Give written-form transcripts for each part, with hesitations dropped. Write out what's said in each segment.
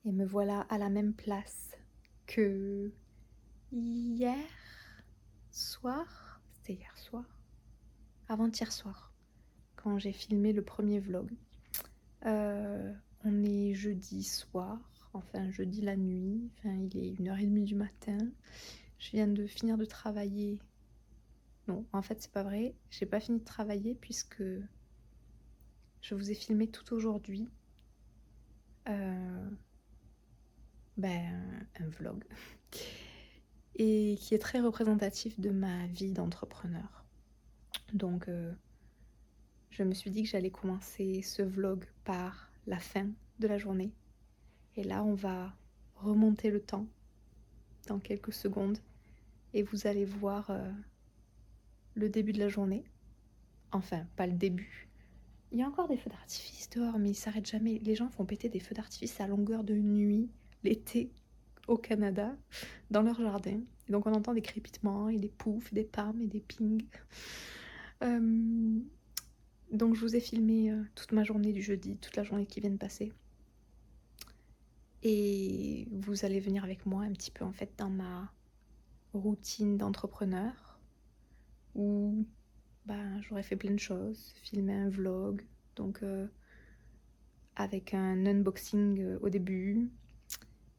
Et me voilà à la même place que hier soir. C'était hier soir? Avant-hier soir, quand j'ai filmé le premier vlog. On est jeudi soir, enfin jeudi la nuit, enfin il est 1h30 du matin. Je viens de finir de travailler. Non, en fait c'est pas vrai, j'ai pas fini de travailler puisque je vous ai filmé tout aujourd'hui un vlog et qui est très représentatif de ma vie d'entrepreneur. Donc je me suis dit que j'allais commencer ce vlog par la fin de la journée. Et là on va remonter le temps dans quelques secondes et vous allez voir le début de la journée. Enfin, pas le début. Il y a encore des feux d'artifice dehors, mais ils s'arrêtent jamais. Les gens font péter des feux d'artifice à longueur de nuit, l'été, au Canada, dans leur jardin. Et donc on entend des crépitements et des poufs, des pams et des pings. Donc je vous ai filmé toute ma journée du jeudi, toute la journée qui vient de passer. Et vous allez venir avec moi un petit peu en fait dans ma routine d'entrepreneur où j'aurais fait plein de choses, filmer un vlog, donc avec un unboxing au début,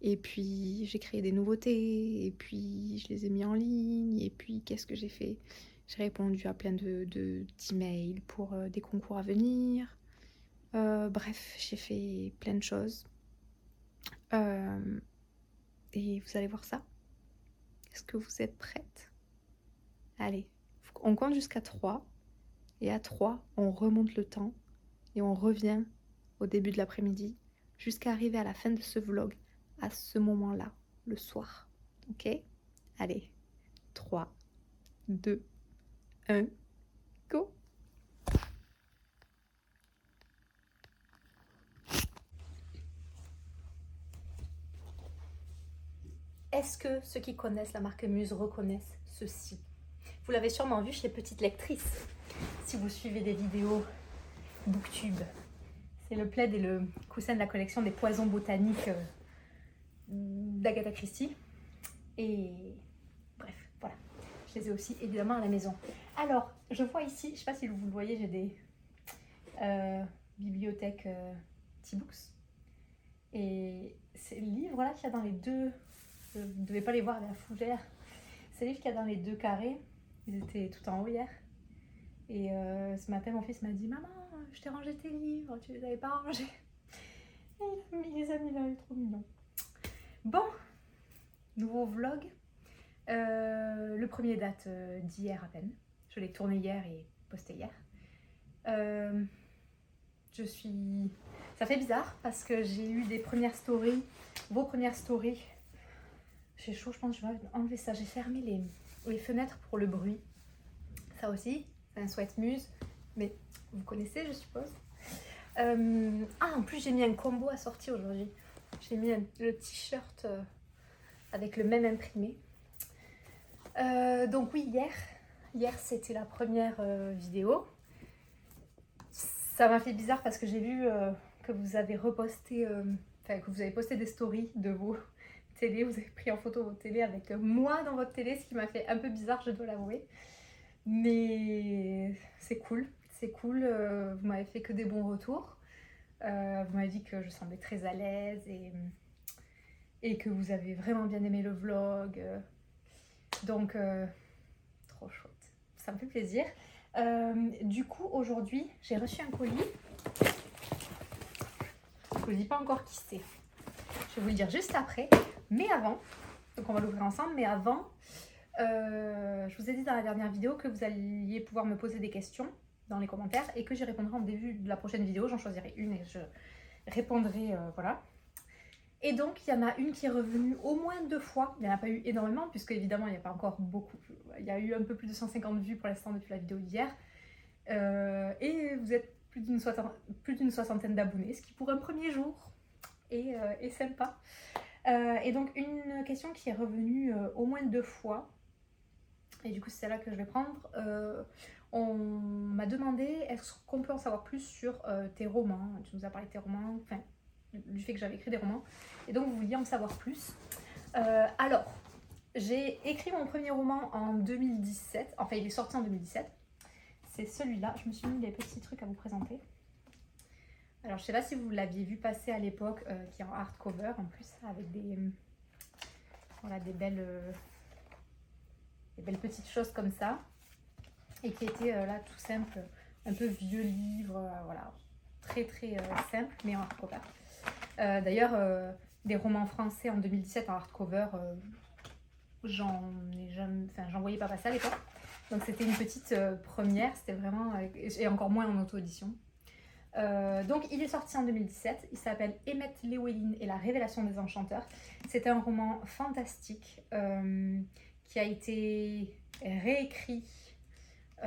et puis j'ai créé des nouveautés, et puis je les ai mis en ligne, et puis qu'est-ce que j'ai fait? J'ai répondu à plein d'emails pour des concours à venir, bref, j'ai fait plein de choses, et vous allez voir ça. Est-ce que vous êtes prête? Allez, on compte jusqu'à 3. Et à 3, on remonte le temps et on revient au début de l'après-midi jusqu'à arriver à la fin de ce vlog, à ce moment-là, le soir. Ok? Allez, 3, 2, 1, go! Est-ce que ceux qui connaissent la marque Muse reconnaissent ceci? Vous l'avez sûrement vu chez Petite Lectrice, si vous suivez des vidéos Booktube. C'est le plaid et le coussin de la collection des poisons botaniques d'Agatha Christie. Et bref, voilà. Je les ai aussi évidemment à la maison. Alors, je vois ici, je ne sais pas si vous le voyez, j'ai des bibliothèques T-Books. Et ces livres-là qu'il y a dans les deux, vous ne devez pas les voir à la fougère, ces livres qu'il y a dans les deux carrés, ils étaient tout en haut hier. Et ce matin, mon fils m'a dit « Maman, je t'ai rangé tes livres, tu les avais pas rangés. » Et il les a mis là, il est trop mignon. Bon, nouveau vlog. Le premier date d'hier à peine. Je l'ai tourné hier et posté hier. Ça fait bizarre parce que j'ai eu des premières stories, vos premières stories. J'ai chaud, je pense que je vais enlever ça. J'ai fermé les fenêtres pour le bruit. Ça aussi, c'est un sweat Muse, mais vous connaissez, je suppose. En plus, j'ai mis un combo assorti aujourd'hui. J'ai mis le t-shirt avec le même imprimé. Donc oui, hier c'était la première vidéo. Ça m'a fait bizarre parce que j'ai vu que vous avez reposté, que vous avez posté des stories de vos télés, vous avez pris en photo votre télé avec moi dans votre télé, ce qui m'a fait un peu bizarre, je dois l'avouer. Mais c'est cool, vous m'avez fait que des bons retours. Vous m'avez dit que je semblais très à l'aise et que vous avez vraiment bien aimé le vlog. Donc, trop chouette. Ça me fait plaisir. Du coup, aujourd'hui, j'ai reçu un colis. Je ne vous dis pas encore qui c'est. Je vais vous le dire juste après. Mais avant, donc on va l'ouvrir ensemble, mais avant, je vous ai dit dans la dernière vidéo que vous alliez pouvoir me poser des questions dans les commentaires et que j'y répondrai en début de la prochaine vidéo. J'en choisirai une et je répondrai, voilà. Et donc, il y en a une qui est revenue au moins 2 fois. Il n'y en a pas eu énormément, puisque évidemment, il n'y a pas encore beaucoup. Il y a eu un peu plus de 150 vues pour l'instant depuis la vidéo d'hier. Et vous êtes plus d'une soixantaine d'abonnés, ce qui pour un premier jour est sympa. Et donc, une question qui est revenue au moins 2 fois. Et du coup, c'est celle-là que je vais prendre. On m'a demandé, est-ce qu'on peut en savoir plus sur tes romans? Tu nous as parlé de tes romans, enfin, du fait que j'avais écrit des romans. Et donc vous vouliez en savoir plus. Alors, j'ai écrit mon premier roman en 2017. Enfin, il est sorti en 2017. C'est celui-là. Je me suis mis des petits trucs à vous présenter. Alors, je sais pas si vous l'aviez vu passer à l'époque, qui est en hardcover en plus, avec des, voilà, des belles petites choses comme ça. Et qui était là tout simple, un peu vieux livre, voilà, très simple, mais en hardcover. D'ailleurs, des romans français en 2017 en hardcover, j'en voyais pas passer à l'époque. Donc c'était une petite première, c'était vraiment, et encore moins en auto-édition. Donc il est sorti en 2017, il s'appelle Emmett Llewellyn et la révélation des enchanteurs. C'est un roman fantastique qui a été réécrit 3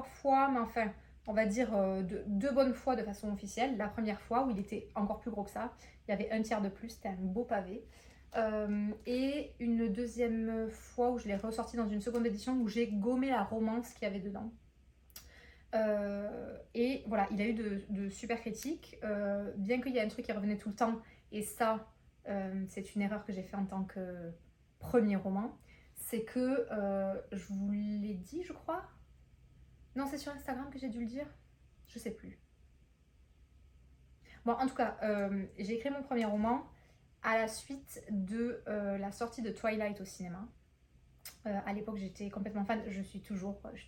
fois, mais enfin on va dire 2 bonnes fois de façon officielle. La première fois où il était encore plus gros que ça, il y avait 1/3 de plus, c'était un beau pavé. Et une deuxième fois où je l'ai ressorti dans une seconde édition où j'ai gommé la romance qu'il y avait dedans. Et voilà, il a eu de super critiques, bien qu'il y ait un truc qui revenait tout le temps, et ça, c'est une erreur que j'ai fait en tant que premier roman, c'est que, je vous l'ai dit, je crois. Non, c'est sur Instagram que j'ai dû le dire. Je sais plus. Bon, en tout cas, j'ai écrit mon premier roman à la suite de la sortie de Twilight au cinéma. À l'époque, j'étais complètement fan. Je suis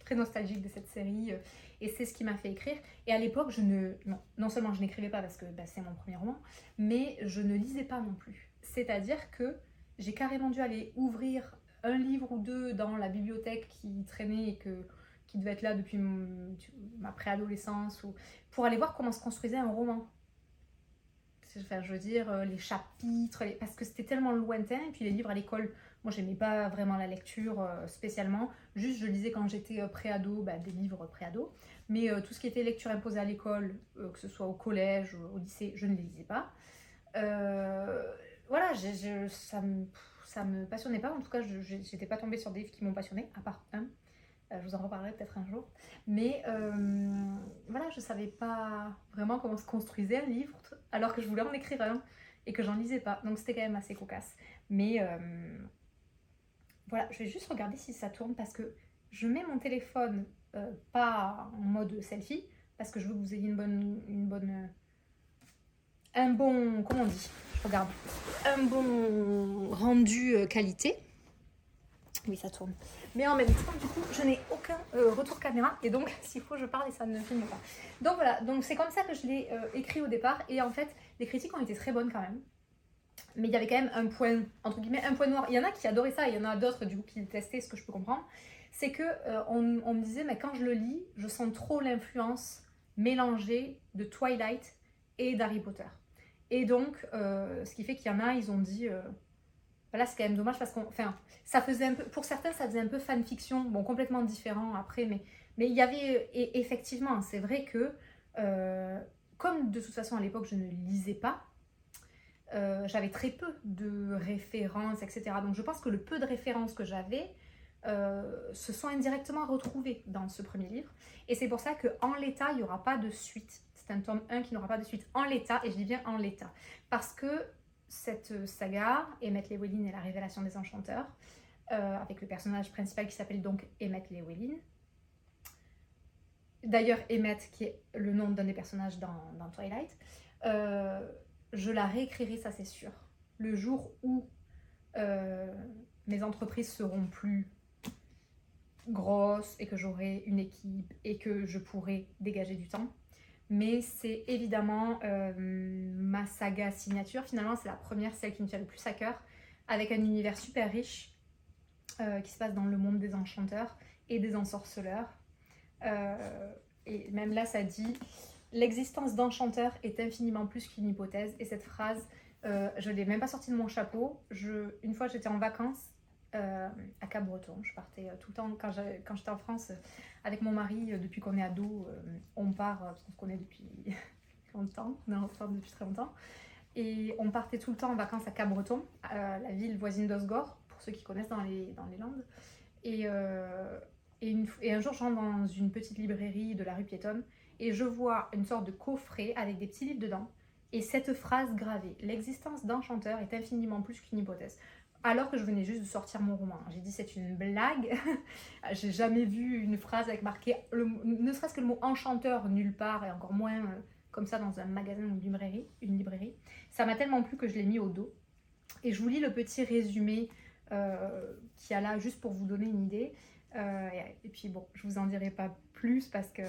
très nostalgique de cette série et c'est ce qui m'a fait écrire. Et à l'époque, non seulement je n'écrivais pas parce que c'est mon premier roman, mais je ne lisais pas non plus. C'est-à-dire que j'ai carrément dû aller ouvrir un livre ou deux dans la bibliothèque qui traînait et qui devait être là depuis ma préadolescence, pour aller voir comment se construisait un roman. Enfin, je veux dire, les chapitres, parce que c'était tellement lointain, et puis les livres à l'école, moi j'aimais pas vraiment la lecture spécialement, juste je lisais quand j'étais préado, des livres préado, mais tout ce qui était lecture imposée à l'école, que ce soit au collège ou au lycée, je ne les lisais pas. Voilà, ça me passionnait pas, en tout cas j'étais pas tombée sur des livres qui m'ont passionnée, à part un. Je vous en reparlerai peut-être un jour. Mais voilà, je savais pas vraiment comment se construisait un livre, alors que je voulais en écrire un et que j'en lisais pas. Donc c'était quand même assez cocasse. Mais voilà, je vais juste regarder si ça tourne parce que je mets mon téléphone pas en mode selfie parce que je veux que vous ayez comment on dit, je regarde, un bon rendu qualité. Oui, ça tourne. Mais en même temps, du coup, je n'ai aucun retour caméra. Et donc, s'il faut, je parle et ça ne filme pas. Donc voilà, donc c'est comme ça que je l'ai écrit au départ. Et en fait, les critiques ont été très bonnes quand même. Mais il y avait quand même un point, entre guillemets, un point noir. Il y en a qui adoraient ça, il y en a d'autres, du coup, qui détestaient, ce que je peux comprendre. C'est que on me disait, mais quand je le lis, je sens trop l'influence mélangée de Twilight et d'Harry Potter. Et donc, ce qui fait qu'il y en a, ils ont dit... Là, c'est quand même dommage parce ça faisait un peu, pour certains, ça faisait un peu fanfiction, bon, complètement différent après, mais il y avait, et effectivement, c'est vrai que, comme de toute façon à l'époque, je ne lisais pas, j'avais très peu de références, etc. Donc je pense que le peu de références que j'avais se sont indirectement retrouvées dans ce premier livre. Et c'est pour ça qu'en l'état, il n'y aura pas de suite. C'est un tome 1 qui n'aura pas de suite en l'état, et je dis bien en l'état. Parce que cette saga, Emmett Llewellyn et la révélation des enchanteurs, avec le personnage principal qui s'appelle donc Emmett Llewellyn. D'ailleurs, Emmett, qui est le nom d'un des personnages dans Twilight, je la réécrirai, ça c'est sûr. Le jour où mes entreprises seront plus grosses et que j'aurai une équipe et que je pourrai dégager du temps. Mais c'est évidemment ma saga signature. Finalement, c'est la première, celle qui me tient le plus à cœur, avec un univers super riche qui se passe dans le monde des enchanteurs et des ensorceleurs. Et même là, ça dit « L'existence d'enchanteurs est infiniment plus qu'une hypothèse ». Et cette phrase, je ne l'ai même pas sortie de mon chapeau. Une fois, j'étais en vacances à Cap-Breton. Je partais tout le temps, quand j'étais en France, avec mon mari, depuis qu'on est ado, on part, parce qu'on se connaît depuis longtemps, on est ensemble depuis très longtemps, et on partait tout le temps en vacances à Cap-Breton, la ville voisine d'Osgore, pour ceux qui connaissent dans les Landes. Et un jour, je rentre dans une petite librairie de la rue piétonne, et je vois une sorte de coffret avec des petits livres dedans et cette phrase gravée: l'existence d'enchanteurs est infiniment plus qu'une hypothèse. Alors que je venais juste de sortir mon roman. J'ai dit c'est une blague. J'ai jamais vu une phrase avec marqué ne serait-ce que le mot enchanteur nulle part et encore moins comme ça dans un magasin ou une librairie. Ça m'a tellement plu que je l'ai mis au dos. Et je vous lis le petit résumé qu'il y a là juste pour vous donner une idée. Et puis bon, je vous en dirai pas plus parce que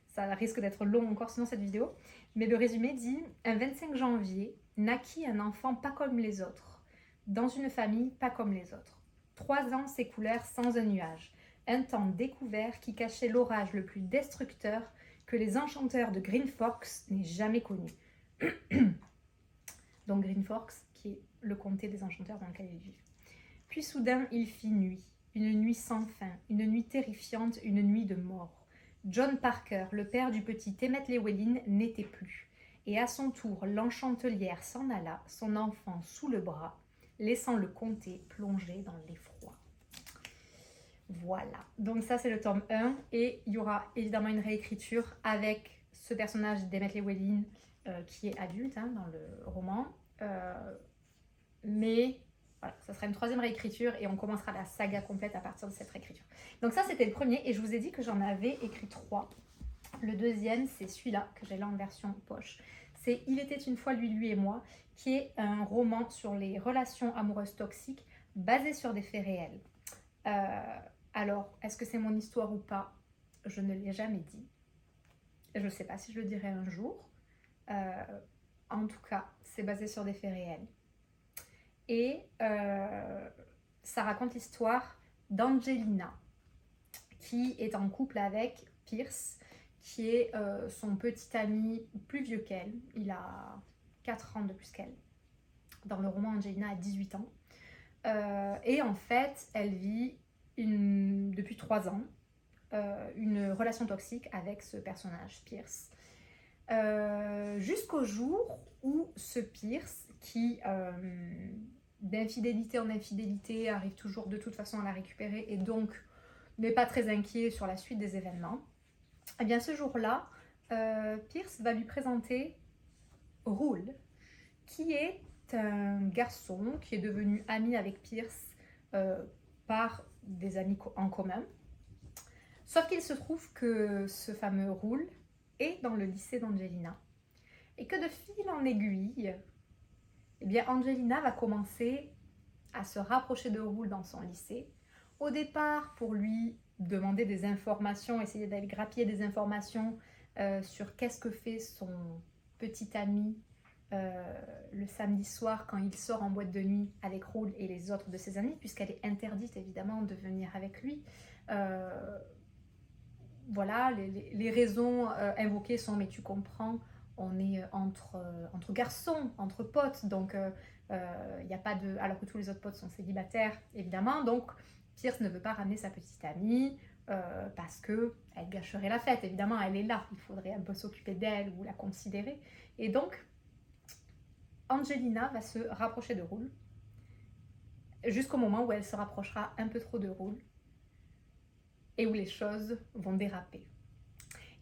ça risque d'être long encore sinon cette vidéo. Mais le résumé dit: un 25 janvier naquit un enfant pas comme les autres, dans une famille pas comme les autres. 3 ans s'écoulèrent sans un nuage, un temps découvert qui cachait l'orage le plus destructeur que les enchanteurs de Green Forks n'aient jamais connu. Donc Green Forks, qui est le comté des enchanteurs dans lequel ils vivent. Puis soudain, il fit nuit, une nuit sans fin, une nuit terrifiante, une nuit de mort. John Parker, le père du petit Emmet Llewellyn, n'était plus. Et à son tour, l'enchantelière s'en alla, son enfant sous le bras, laissant le comté plongé dans l'effroi. Voilà, donc ça c'est le tome 1 et il y aura évidemment une réécriture avec ce personnage d'Emmet Llewellyn qui est adulte dans le roman. Mais voilà, ça sera une 3e réécriture et on commencera la saga complète à partir de cette réécriture. Donc ça c'était le premier et je vous ai dit que j'en avais écrit 3. Le deuxième c'est celui-là que j'ai là en version poche. C'est Il était une fois lui et moi, qui est un roman sur les relations amoureuses toxiques basé sur des faits réels. Alors, est-ce que c'est mon histoire ou pas? Je ne l'ai jamais dit. Je ne sais pas si je le dirai un jour. En tout cas, c'est basé sur des faits réels. Et ça raconte l'histoire d'Angelina, qui est en couple avec Pierce, qui est son petit ami plus vieux qu'elle. Il a 4 ans de plus qu'elle. Dans le roman, Angelina a 18 ans. Et en fait, elle vit depuis 3 ans une relation toxique avec ce personnage, Pierce. Jusqu'au jour où ce Pierce, qui d'infidélité en infidélité arrive toujours de toute façon à la récupérer et donc n'est pas très inquiet sur la suite des événements, et bien ce jour-là, Pierce va lui présenter Roule, qui est un garçon qui est devenu ami avec Pierce par des amis en commun. Sauf qu'il se trouve que ce fameux Roule est dans le lycée d'Angelina. Et que de fil en aiguille, eh bien Angelina va commencer à se rapprocher de Roule dans son lycée. Au départ, pour lui demander des informations, essayer d'aller grappiller des informations sur qu'est-ce que fait son petit ami le samedi soir quand il sort en boîte de nuit avec Roule et les autres de ses amis, puisqu'elle est interdite évidemment de venir avec lui. Voilà, les raisons invoquées sont: mais tu comprends, on est entre garçons, entre potes, donc il n'y a pas de... Alors que tous les autres potes sont célibataires, évidemment, donc Pierce ne veut pas ramener sa petite amie parce qu'elle gâcherait la fête, évidemment, elle est là, il faudrait un peu s'occuper d'elle ou la considérer. Et donc, Angelina va se rapprocher de Roule, jusqu'au moment où elle se rapprochera un peu trop de Roule, et où les choses vont déraper.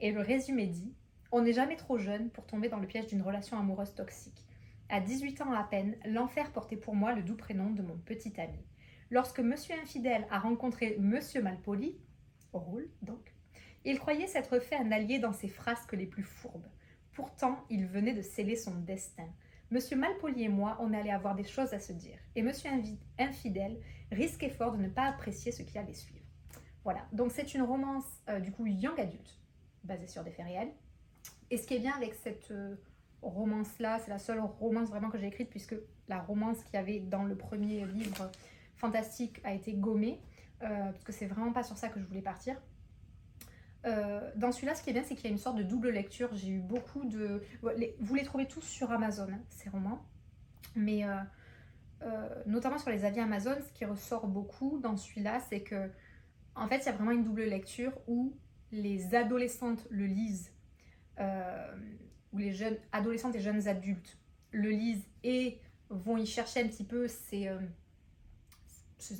Et le résumé dit: on n'est jamais trop jeune pour tomber dans le piège d'une relation amoureuse toxique. À 18 ans à peine, l'enfer portait pour moi le doux prénom de mon petit ami. Lorsque Monsieur Infidèle a rencontré Monsieur Malpoli, Roule donc, il croyait s'être fait un allié dans ses frasques les plus fourbes. Pourtant, il venait de sceller son destin. Monsieur Malpoli et moi, on allait avoir des choses à se dire. Et Monsieur Infidèle risquait fort de ne pas apprécier ce qui allait suivre. Voilà, donc c'est une romance du coup young adulte, basée sur des faits réels. Et ce qui est bien avec cette romance-là, c'est la seule romance vraiment que j'ai écrite, puisque la romance qu'il y avait dans le premier livre fantastique a été gommée, parce que c'est vraiment pas sur ça que je voulais partir. Dans celui-là, ce qui est bien, c'est qu'il y a une sorte de double lecture. J'ai eu beaucoup de... Vous les trouvez tous sur Amazon, ces romans, mais notamment sur les avis Amazon, ce qui ressort beaucoup dans celui-là, c'est que en fait, il y a vraiment une double lecture où les adolescentes le lisent, où les jeunes adolescentes et jeunes adultes le lisent et vont y chercher un petit peu ces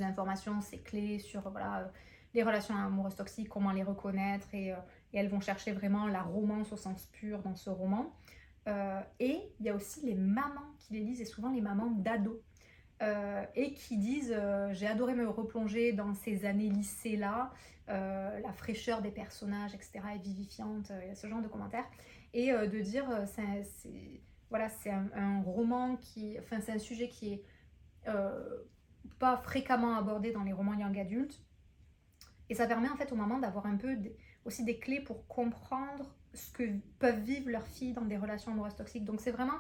informations, ces clés sur voilà, les relations amoureuses toxiques, comment les reconnaître et et elles vont chercher vraiment la romance au sens pur dans ce roman. Et il y a aussi les mamans qui les lisent, et souvent les mamans d'ados. Et qui disent j'ai adoré me replonger dans ces années lycée-là, la fraîcheur des personnages, etc. est vivifiante, il y a ce genre de commentaires. Et de dire, voilà, c'est un roman qui... Enfin, c'est un sujet qui est pas fréquemment abordé dans les romans young adultes. Et ça permet en fait aux mamans d'avoir un peu aussi des clés pour comprendre ce que peuvent vivre leurs filles dans des relations amoureuses toxiques. Donc c'est vraiment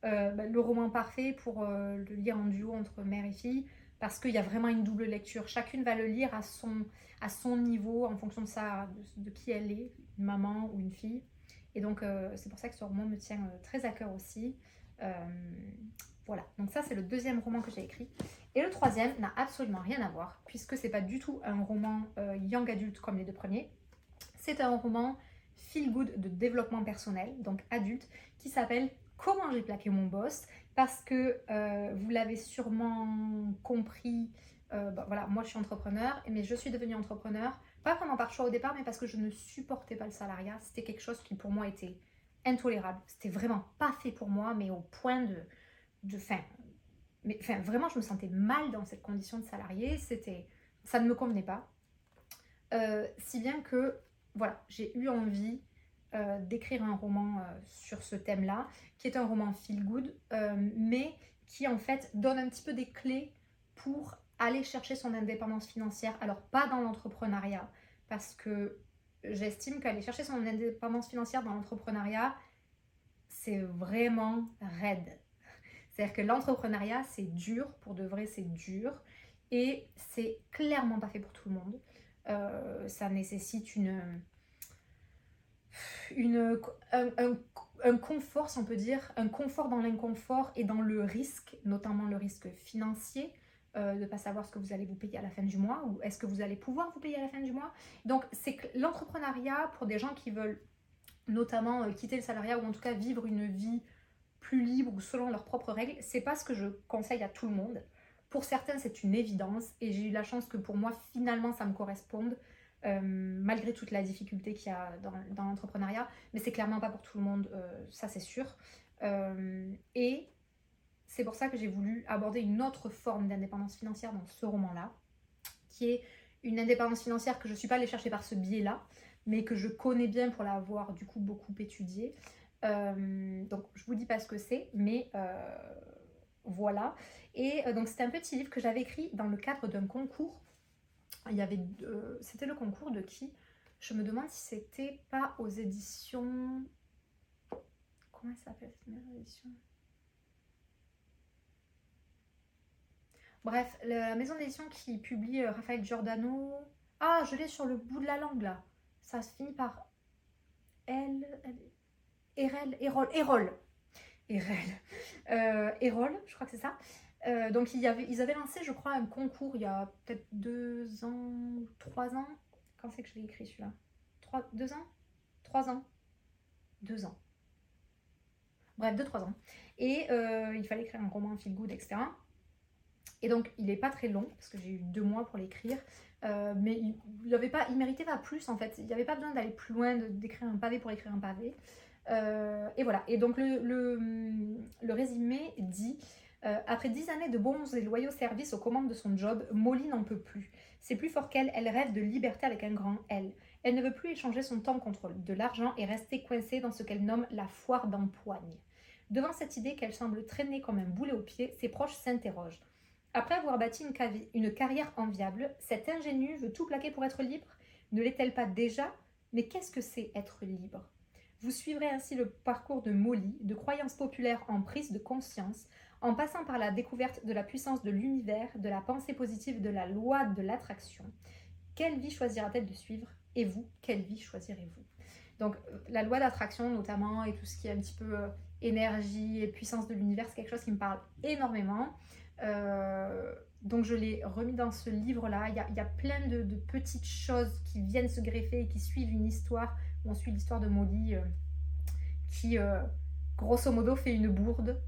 le roman parfait pour le lire en duo entre mère et fille, parce qu'il y a vraiment une double lecture. Chacune va le lire à son niveau, en fonction de qui elle est, une maman ou une fille. Et donc c'est pour ça que ce roman me tient très à cœur aussi. Voilà, donc ça c'est le deuxième roman que j'ai écrit. Et le troisième n'a absolument rien à voir, puisque c'est pas du tout un roman young adulte comme les deux premiers. C'est un roman feel good de développement personnel, donc adulte, qui s'appelle Comment j'ai plaqué mon boss, parce que vous l'avez sûrement compris, voilà, moi je suis entrepreneur, mais je suis devenue entrepreneur, pas vraiment par choix au départ, mais parce que je ne supportais pas le salariat. C'était quelque chose qui pour moi était intolérable. C'était vraiment pas fait pour moi, mais au point enfin, vraiment, je me sentais mal dans cette condition de salarié. Ça ne me convenait pas. Si bien que, voilà, j'ai eu envie d'écrire un roman sur ce thème-là, qui est un roman feel good, mais qui en fait donne un petit peu des clés pour aller chercher son indépendance financière. Alors pas dans l'entrepreneuriat, parce que j'estime qu'aller chercher son indépendance financière dans l'entrepreneuriat, c'est vraiment raide. C'est-à-dire que l'entrepreneuriat, c'est dur, pour de vrai, c'est dur, et c'est clairement pas fait pour tout le monde. Ça nécessite un confort, si on peut dire, un confort dans l'inconfort et dans le risque, notamment le risque financier, de ne pas savoir ce que vous allez vous payer à la fin du mois, ou est-ce que vous allez pouvoir vous payer à la fin du mois. Donc c'est l'entrepreneuriat, pour des gens qui veulent notamment quitter le salariat, ou en tout cas vivre une vie plus libre ou selon leurs propres règles, c'est pas ce que je conseille à tout le monde. Pour certains, c'est une évidence, et j'ai eu la chance que pour moi, finalement, ça me corresponde, malgré toute la difficulté qu'il y a dans l'entrepreneuriat, mais c'est clairement pas pour tout le monde, ça c'est sûr. Et c'est pour ça que j'ai voulu aborder une autre forme d'indépendance financière dans ce roman-là, qui est une indépendance financière que je ne suis pas allée chercher par ce biais-là, mais que je connais bien pour l'avoir du coup beaucoup étudiée. Donc je vous dis pas ce que c'est, mais voilà. Et donc c'est un petit livre que j'avais écrit dans le cadre d'un concours. C'était le concours de qui? Je me demande si c'était pas aux éditions... Comment ça s'appelle cette maison d'édition? Bref, la maison d'édition qui publie Raphaël Giordano... Ah, je l'ai sur le bout de la langue là. Ça se finit par... Erol, je crois que c'est ça. Donc ils avaient lancé, je crois, un concours il y a peut-être 2 ans, 3 ans. Quand c'est que je l'ai écrit celui-là? 2 ans? 3 ans? 2 ans. Bref, 2-3 ans. Et il fallait écrire un roman feel good, etc. Et donc il n'est pas très long, parce que j'ai eu 2 mois pour l'écrire. Mais il méritait pas plus en fait. Il n'y avait pas besoin d'aller plus loin, d'écrire un pavé pour écrire un pavé. Et voilà. Et donc le résumé dit après 10 années de bons et loyaux services aux commandes de son job, Molly n'en peut plus. C'est plus fort qu'elle, elle rêve de liberté avec un grand L. Elle ne veut plus échanger son temps contre de l'argent et rester coincée dans ce qu'elle nomme la foire d'empoigne. Devant cette idée qu'elle semble traîner comme un boulet au pied, ses proches s'interrogent. Après avoir bâti une carrière enviable, cette ingénue veut tout plaquer pour être libre? Ne l'est-elle pas déjà? Mais qu'est-ce que c'est être libre? Vous suivrez ainsi le parcours de Molly, de croyances populaires en prise de conscience, en passant par la découverte de la puissance de l'univers, de la pensée positive, de la loi de l'attraction. Quelle vie choisira-t-elle de suivre? Et vous, quelle vie choisirez-vous? Donc la loi d'attraction notamment, et tout ce qui est un petit peu énergie et puissance de l'univers, c'est quelque chose qui me parle énormément. Donc je l'ai remis dans ce livre-là. Il y a plein de petites choses qui viennent se greffer et qui suivent une histoire. On suit l'histoire de Molly qui, grosso modo, fait une bourde.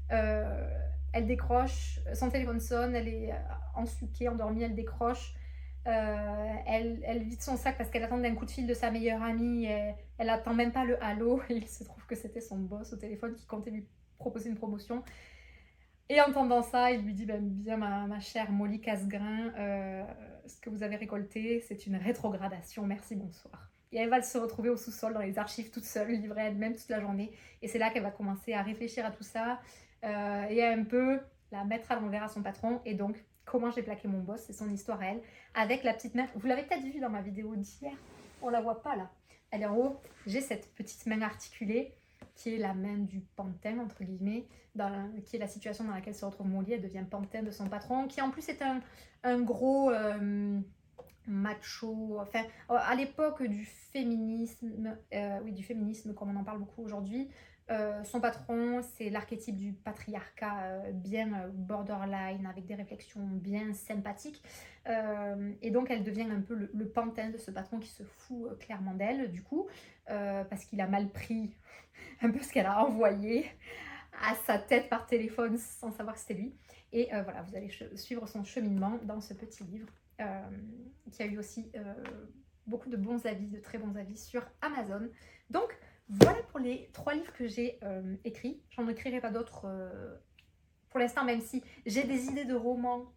Elle décroche, son téléphone sonne, elle est ensuquée, endormie, elle décroche. Elle vide son sac parce qu'elle attendait un coup de fil de sa meilleure amie. Elle attend même pas le halo. Et il se trouve que c'était son boss au téléphone qui comptait lui proposer une promotion. Et en entendant ça, il lui dit bien ma chère Molly Casgrain, ce que vous avez récolté, c'est une rétrogradation. Merci, bonsoir. Et elle va se retrouver au sous-sol dans les archives toute seule, livrée elle-même toute la journée. Et c'est là qu'elle va commencer à réfléchir à tout ça et à un peu la mettre à l'envers à son patron. Et donc, comment j'ai plaqué mon boss, c'est son histoire à elle, avec la petite main. Vous l'avez peut-être vu dans ma vidéo d'hier, on la voit pas là. Elle est en haut, j'ai cette petite main articulée qui est la main du pantin, entre guillemets, qui est la situation dans laquelle se retrouve Molly. Elle devient pantin de son patron, qui en plus est un gros macho, enfin, à l'époque du féminisme, oui, du féminisme comme on en parle beaucoup aujourd'hui, son patron, c'est l'archétype du patriarcat bien borderline, avec des réflexions bien sympathiques. Et donc, elle devient un peu le pantin de ce patron qui se fout clairement d'elle, du coup, parce qu'il a mal pris un peu ce qu'elle a envoyé à sa tête par téléphone sans savoir que c'était lui. Et voilà, vous allez suivre son cheminement dans ce petit livre qui a eu aussi beaucoup de bons avis, de très bons avis sur Amazon. Donc, voilà pour les 3 livres que j'ai écrits. J'en écrirai pas d'autres pour l'instant, même si j'ai des idées de romans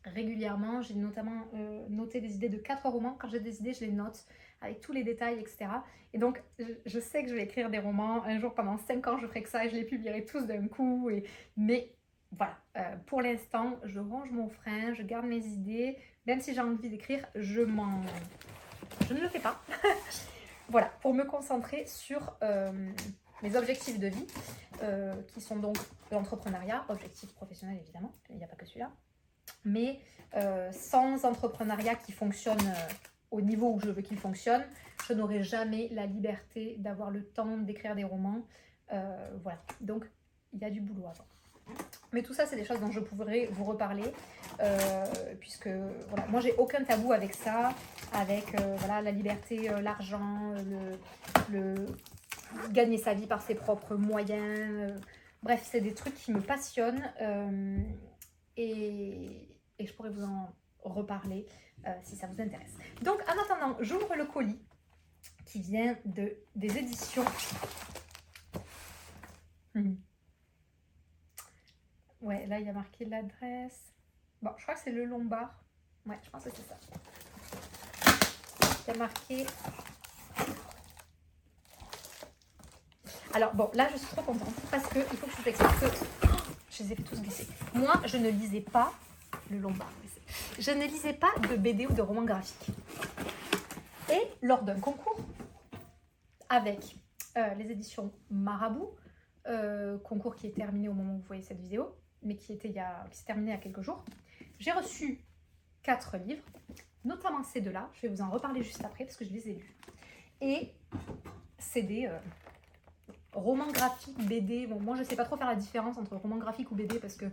régulièrement. J'ai notamment noté des idées de 4 romans. Quand j'ai des idées, je les note avec tous les détails, etc. Et donc, je sais que je vais écrire des romans. Un jour, pendant 5 ans, je ferai que ça et je les publierai tous d'un coup. Mais voilà, pour l'instant, je range mon frein, je garde mes idées. Même si j'ai envie d'écrire, je ne le fais pas. Voilà, pour me concentrer sur mes objectifs de vie, qui sont donc l'entrepreneuriat, objectif professionnel évidemment, il n'y a pas que celui-là. Mais sans entrepreneuriat qui fonctionne au niveau où je veux qu'il fonctionne, je n'aurai jamais la liberté d'avoir le temps d'écrire des romans. Voilà, donc il y a du boulot avant. Mais tout ça, c'est des choses dont je pourrais vous reparler, puisque voilà, moi, j'ai aucun tabou avec ça, avec voilà, la liberté, l'argent, le gagner sa vie par ses propres moyens. Bref, c'est des trucs qui me passionnent. Et je pourrais vous en reparler si ça vous intéresse. Donc, en attendant, j'ouvre le colis qui vient des éditions. Ouais, là, il y a marqué l'adresse. Bon, je crois que c'est le Lombard. Ouais, je pense que c'est ça. Il y a marqué... Alors, bon, là, je suis trop contente parce que il faut que je vous explique que... Oh, je les ai fait tous glisser. Moi, je ne lisais pas le Lombard. Je ne lisais pas de BD ou de romans graphiques. Et lors d'un concours avec les éditions Marabout, concours qui est terminé au moment où vous voyez cette vidéo, mais qui s'est terminé il y a quelques jours, j'ai reçu 4 livres, notamment ces deux-là. Je vais vous en reparler juste après parce que je les ai lus. Et c'est des romans graphiques, BD. Bon, moi, je ne sais pas trop faire la différence entre roman graphique ou BD parce que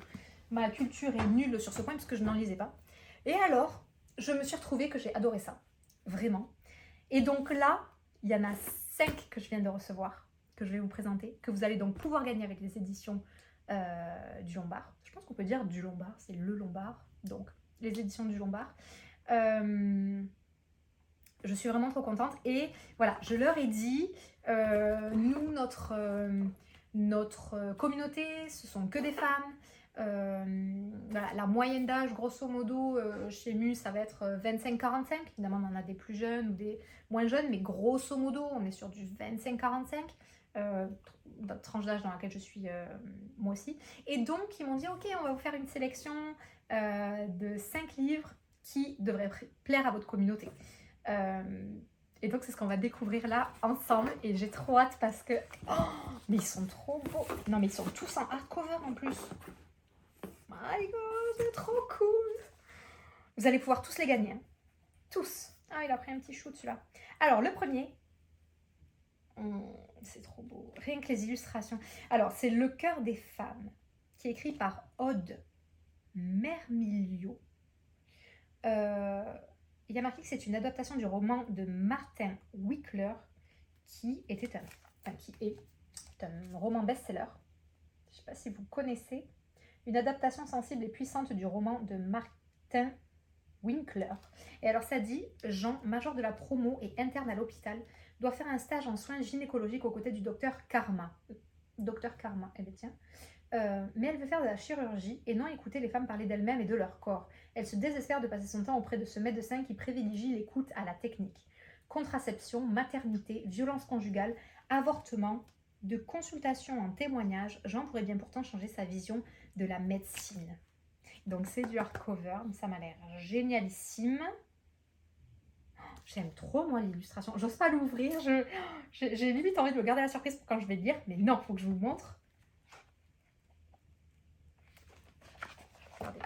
ma culture est nulle sur ce point parce que je n'en lisais pas. Et alors, je me suis retrouvée que j'ai adoré ça, vraiment. Et donc là, il y en a 5 que je viens de recevoir, que je vais vous présenter, que vous allez donc pouvoir gagner avec les éditions du Lombard. Je pense qu'on peut dire du Lombard, c'est le Lombard, donc les éditions du Lombard. Je suis vraiment trop contente et voilà, je leur ai dit, nous, notre communauté, ce sont que des femmes. Voilà, la moyenne d'âge, grosso modo, chez Mu, ça va être 25-45. Évidemment, on en a des plus jeunes ou des moins jeunes, mais grosso modo, on est sur du 25-45. Tranche d'âge dans laquelle je suis moi aussi. Et donc, ils m'ont dit, ok, on va vous faire une sélection de 5 livres qui devraient plaire à votre communauté. Et donc, c'est ce qu'on va découvrir là ensemble. Et j'ai trop hâte parce que... Oh, mais ils sont trop beaux. Non, mais ils sont tous en hardcover en plus. My God, c'est trop cool. Vous allez pouvoir tous les gagner. Hein. Tous. Ah, il a pris un petit shoot celui-là. Alors, le premier... c'est trop beau. Rien que les illustrations. Alors, c'est Le cœur des femmes, qui est écrit par Aude Mermilio. Il y a marqué que c'est une adaptation du roman de Martin Wickler, qui est un roman best-seller. Je ne sais pas si vous connaissez. Une adaptation sensible et puissante du roman de Martin Winkler. Et alors ça dit, Jean, major de la promo et interne à l'hôpital, doit faire un stage en soins gynécologiques aux côtés du docteur Karma. Docteur Karma, eh bien tiens. Mais elle veut faire de la chirurgie et non écouter les femmes parler d'elles-mêmes et de leur corps. Elle se désespère de passer son temps auprès de ce médecin qui privilégie l'écoute à la technique. Contraception, maternité, violence conjugale, avortement, de consultation en témoignage, Jean pourrait bien pourtant changer sa vision de la médecine. Donc c'est du hardcover, ça m'a l'air génialissime. J'aime trop moi l'illustration, j'ose pas l'ouvrir, j'ai limite envie de me garder la surprise pour quand je vais le lire, mais non, faut que je vous le montre. Regardez.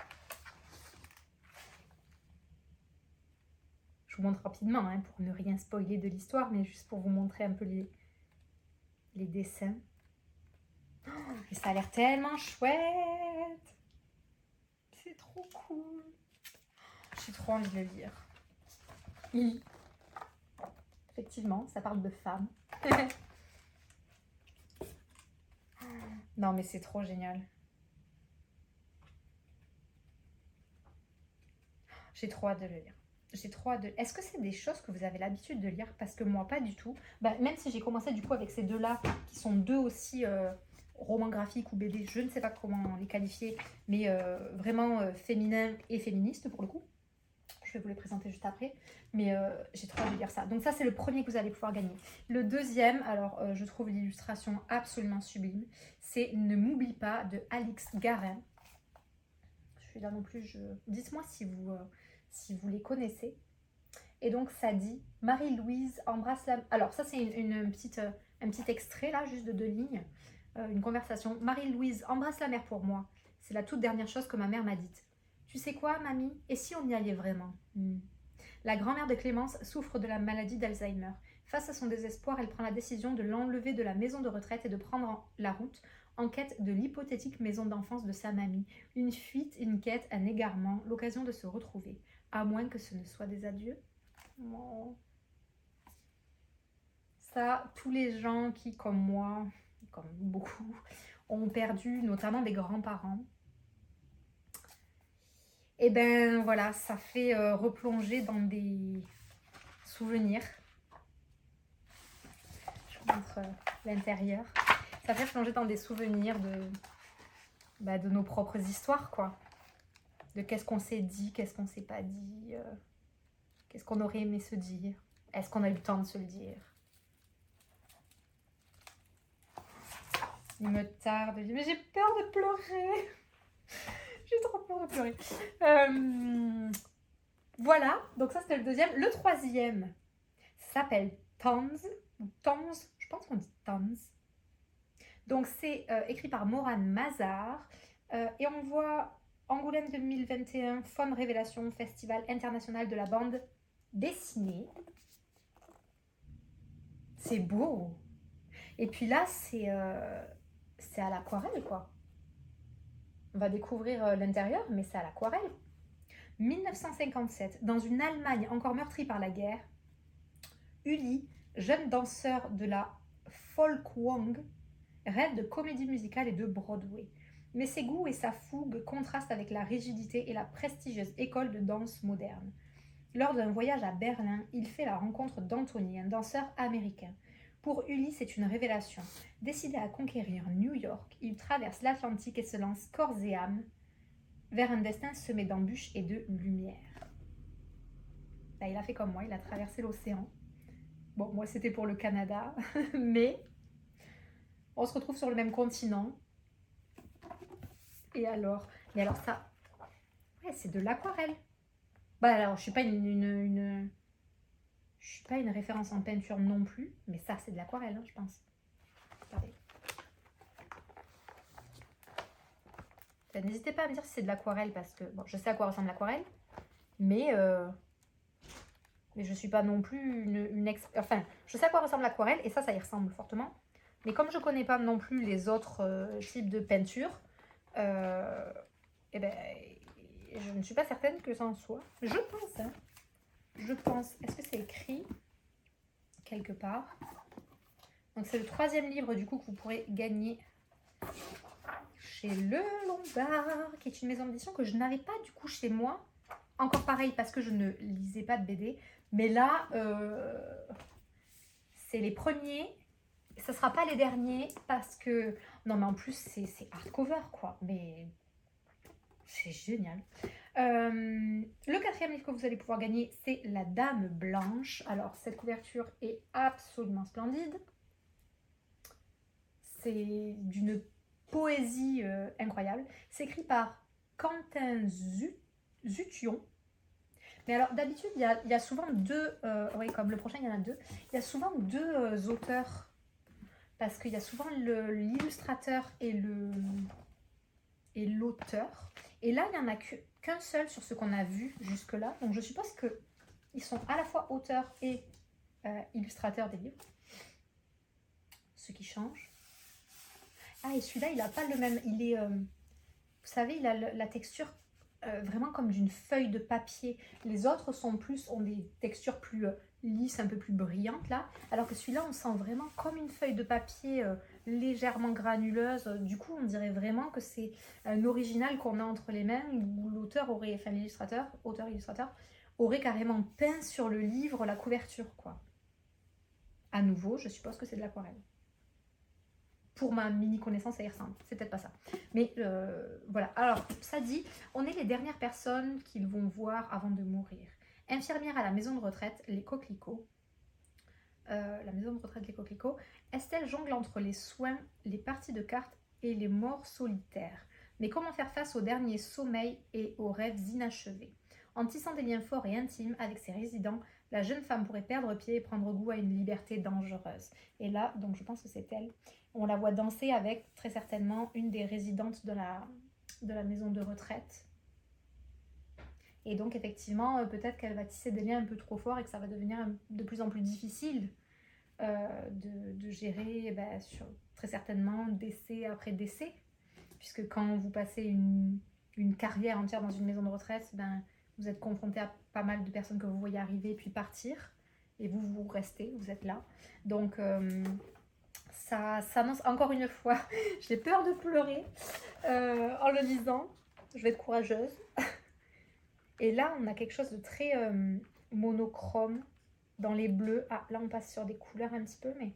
Je vous montre rapidement hein, pour ne rien spoiler de l'histoire, mais juste pour vous montrer un peu les dessins. Oh, et ça a l'air tellement chouette. C'est trop cool. J'ai trop envie de le lire. Effectivement, ça parle de femmes. Non mais c'est trop génial. J'ai trop hâte de le lire. J'ai trop hâte de... Est-ce que c'est des choses que vous avez l'habitude de lire? Parce que moi, pas du tout. Bah, même si j'ai commencé du coup avec ces deux-là, qui sont deux aussi romans graphiques ou BD, je ne sais pas comment les qualifier, mais vraiment féminins et féministes pour le coup. Je vais vous les présenter juste après, mais j'ai trop hâte de lire ça. Donc ça, c'est le premier que vous allez pouvoir gagner. Le deuxième, alors je trouve l'illustration absolument sublime, c'est Ne m'oublie pas de Alix Garin. Je suis là non plus, dites-moi si vous les connaissez. Et donc ça dit Marie-Louise embrasse la... Alors ça c'est un petit extrait là, juste de 2 lignes, une conversation. Marie-Louise embrasse la mer pour moi. C'est la toute dernière chose que ma mère m'a dite. Tu sais quoi, mamie? Et si on y allait vraiment? La grand-mère de Clémence souffre de la maladie d'Alzheimer. Face à son désespoir, elle prend la décision de l'enlever de la maison de retraite et de prendre la route en quête de l'hypothétique maison d'enfance de sa mamie. Une fuite, une quête, un égarement, l'occasion de se retrouver. À moins que ce ne soit des adieux. Oh. Ça, tous les gens qui, comme moi, comme beaucoup, ont perdu notamment des grands-parents, et ben voilà, ça fait replonger dans des souvenirs. Je vous montre l'intérieur. Ça fait plonger dans des souvenirs de nos propres histoires, quoi. De qu'est-ce qu'on s'est dit, qu'est-ce qu'on s'est pas dit, qu'est-ce qu'on aurait aimé se dire. Est-ce qu'on a eu le temps de se le dire? Il me tarde, mais j'ai peur de pleurer. J'ai trop peur de pleurer. Voilà, donc ça c'était le deuxième. Le troisième s'appelle Tons, ou Tons, je pense qu'on dit Tons. Donc c'est écrit par Morane Mazar. Et on voit Angoulême 2021, Femme Révélation, Festival international de la bande dessinée. C'est beau. Et puis là, c'est à l'aquarelle, quoi. On va découvrir l'intérieur, mais c'est à l'aquarelle. 1957, dans une Allemagne encore meurtrie par la guerre, Uli, jeune danseur de la Folkwang, rêve de comédie musicale et de Broadway. Mais ses goûts et sa fougue contrastent avec la rigidité et la prestigieuse école de danse moderne. Lors d'un voyage à Berlin, il fait la rencontre d'Anthony, un danseur américain. Pour Uli, c'est une révélation. Décidé à conquérir New York, il traverse l'Atlantique et se lance corps et âme vers un destin semé d'embûches et de lumière. Là, il a fait comme moi, il a traversé l'océan. Bon, moi c'était pour le Canada, mais on se retrouve sur le même continent. Et alors, ça, ouais, c'est de l'aquarelle. Bah alors, je suis pas je suis pas une référence en peinture non plus, mais ça c'est de l'aquarelle, hein, je pense. Regardez. N'hésitez pas à me dire si c'est de l'aquarelle parce que bon, je sais à quoi ressemble l'aquarelle, mais je suis pas non plus enfin, je sais à quoi ressemble l'aquarelle et ça y ressemble fortement. Mais comme je connais pas non plus les autres types de peinture, eh ben, je ne suis pas certaine que ça en soit. Je pense, hein. Je pense. Est-ce que c'est écrit quelque part? Donc c'est le 3e livre du coup que vous pourrez gagner chez Le Lombard, qui est une maison d'édition que je n'avais pas du coup chez moi encore pareil parce que je ne lisais pas de BD. Mais là, c'est les premiers. Ce ne sera pas les derniers parce que... Non, mais en plus, c'est hardcover, quoi. Mais c'est génial. Le quatrième livre que vous allez pouvoir gagner, c'est La Dame Blanche. Alors, cette couverture est absolument splendide. C'est d'une poésie incroyable. C'est écrit par Quentin Zution. Mais alors, d'habitude, il y a souvent deux... oui, comme le prochain, il y en a deux. Il y a souvent deux auteurs. Parce qu'il y a souvent l'illustrateur et l'auteur. Et là, il n'y en a qu'un seul sur ce qu'on a vu jusque-là. Donc, je suppose qu'ils sont à la fois auteurs et illustrateurs des livres. Ce qui change. Ah, et celui-là, il n'a pas le même... Il est... vous savez, il a la texture vraiment comme d'une feuille de papier. Les autres ont des textures plus lisses, un peu plus brillantes là. Alors que celui-là, on sent vraiment comme une feuille de papier légèrement granuleuse. Du coup, on dirait vraiment que c'est un original qu'on a entre les mains où l'auteur aurait, enfin l'illustrateur, auteur-illustrateur, aurait carrément peint sur le livre la couverture, quoi. À nouveau, je suppose que c'est de l'aquarelle. Pour ma mini connaissance, ça y ressemble. C'est peut-être pas ça. Mais voilà. Alors, ça dit, on est les dernières personnes qu'ils vont voir avant de mourir. Infirmière à la maison de retraite, les Coquelicots. La maison de retraite, les Coquelicots. Estelle jongle entre les soins, les parties de cartes et les morts solitaires. Mais comment faire face au dernier sommeil et aux rêves inachevés? En tissant des liens forts et intimes avec ses résidents, la jeune femme pourrait perdre pied et prendre goût à une liberté dangereuse. Et là, donc je pense que c'est elle. On la voit danser avec, très certainement, une des résidentes de la maison de retraite. Et donc, effectivement, peut-être qu'elle va tisser des liens un peu trop forts et que ça va devenir de plus en plus difficile de gérer, très certainement, décès après décès. Puisque quand vous passez une carrière entière dans une maison de retraite, vous êtes confronté à pas mal de personnes que vous voyez arriver puis partir. Et vous restez, vous êtes là. Donc... ça s'annonce encore une fois. J'ai peur de pleurer en le lisant. Je vais être courageuse. Et là, on a quelque chose de très monochrome dans les bleus. Ah, là, on passe sur des couleurs un petit peu, mais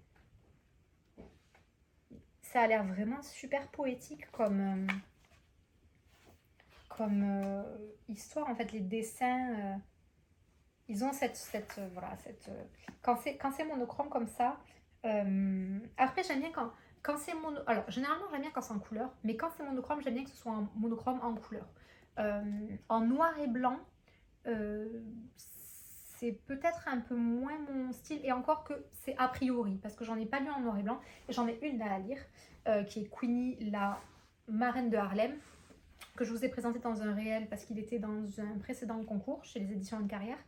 ça a l'air vraiment super poétique comme histoire. En fait, les dessins, ils ont quand c'est monochrome comme ça. Après, j'aime bien quand c'est mono... Alors, généralement, j'aime bien quand c'est en couleur, mais quand c'est monochrome, j'aime bien que ce soit un monochrome en couleur. En noir et blanc, c'est peut-être un peu moins mon style, et encore que c'est a priori, parce que j'en ai pas lu en noir et blanc, et j'en ai une à lire, qui est Queenie, la marraine de Harlem, que je vous ai présenté dans un réel, parce qu'il était dans un précédent concours chez les éditions Une Carrière,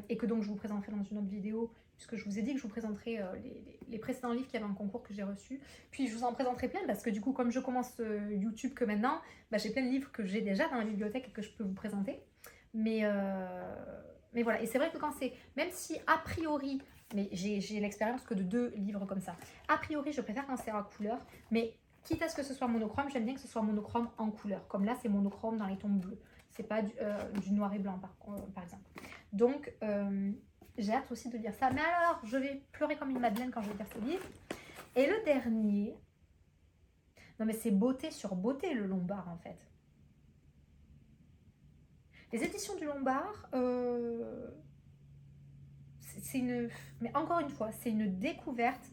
et que donc je vous présenterai dans une autre vidéo, puisque je vous ai dit que je vous présenterai les précédents livres qui avaient un concours que j'ai reçu. Puis je vous en présenterai plein parce que du coup, comme je commence YouTube que maintenant, j'ai plein de livres que j'ai déjà dans la bibliothèque et que je peux vous présenter. Mais voilà, et c'est vrai que quand c'est, même si a priori, mais j'ai l'expérience que de 2 livres comme ça, a priori je préfère quand c'est en couleur, mais quitte à ce que ce soit monochrome, j'aime bien que ce soit monochrome en couleur. Comme là, c'est monochrome dans les tons bleus. C'est pas du noir et blanc par exemple. Donc, j'ai hâte aussi de lire ça. Mais alors, je vais pleurer comme une madeleine quand je vais lire ce livre. Et le dernier... Non mais c'est beauté sur beauté, le Lombard, en fait. Les éditions du Lombard, c'est une... Mais encore une fois, c'est une découverte,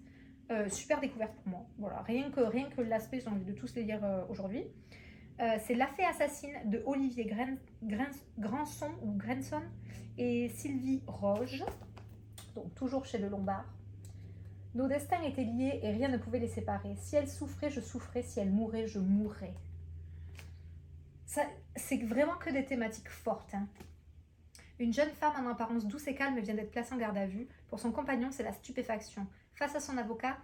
super découverte pour moi. Voilà, rien que l'aspect, j'ai envie de tous les lire aujourd'hui. C'est La Fée assassine de Olivier Granson ou Granson et Sylvie Roge, donc toujours chez le Lombard. Nos destins étaient liés et rien ne pouvait les séparer. Si elle souffrait, je souffrais. Si elle mourait, je mourrais. C'est vraiment que des thématiques fortes. Hein. Une jeune femme en apparence douce et calme vient d'être placée en garde à vue. Pour son compagnon, c'est la stupéfaction. Face à son avocat,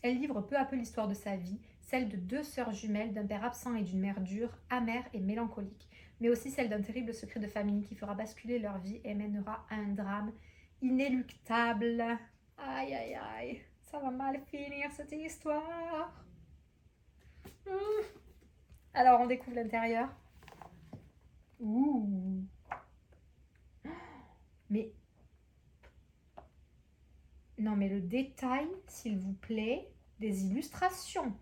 elle livre peu à peu l'histoire de sa vie, celle de 2 sœurs jumelles, d'un père absent et d'une mère dure, amère et mélancolique, mais aussi celle d'un terrible secret de famille qui fera basculer leur vie et mènera à un drame inéluctable. Aïe, aïe, aïe, ça va mal finir cette histoire. Alors, on découvre l'intérieur. Ouh. Mais non, mais le détail, s'il vous plaît, des illustrations.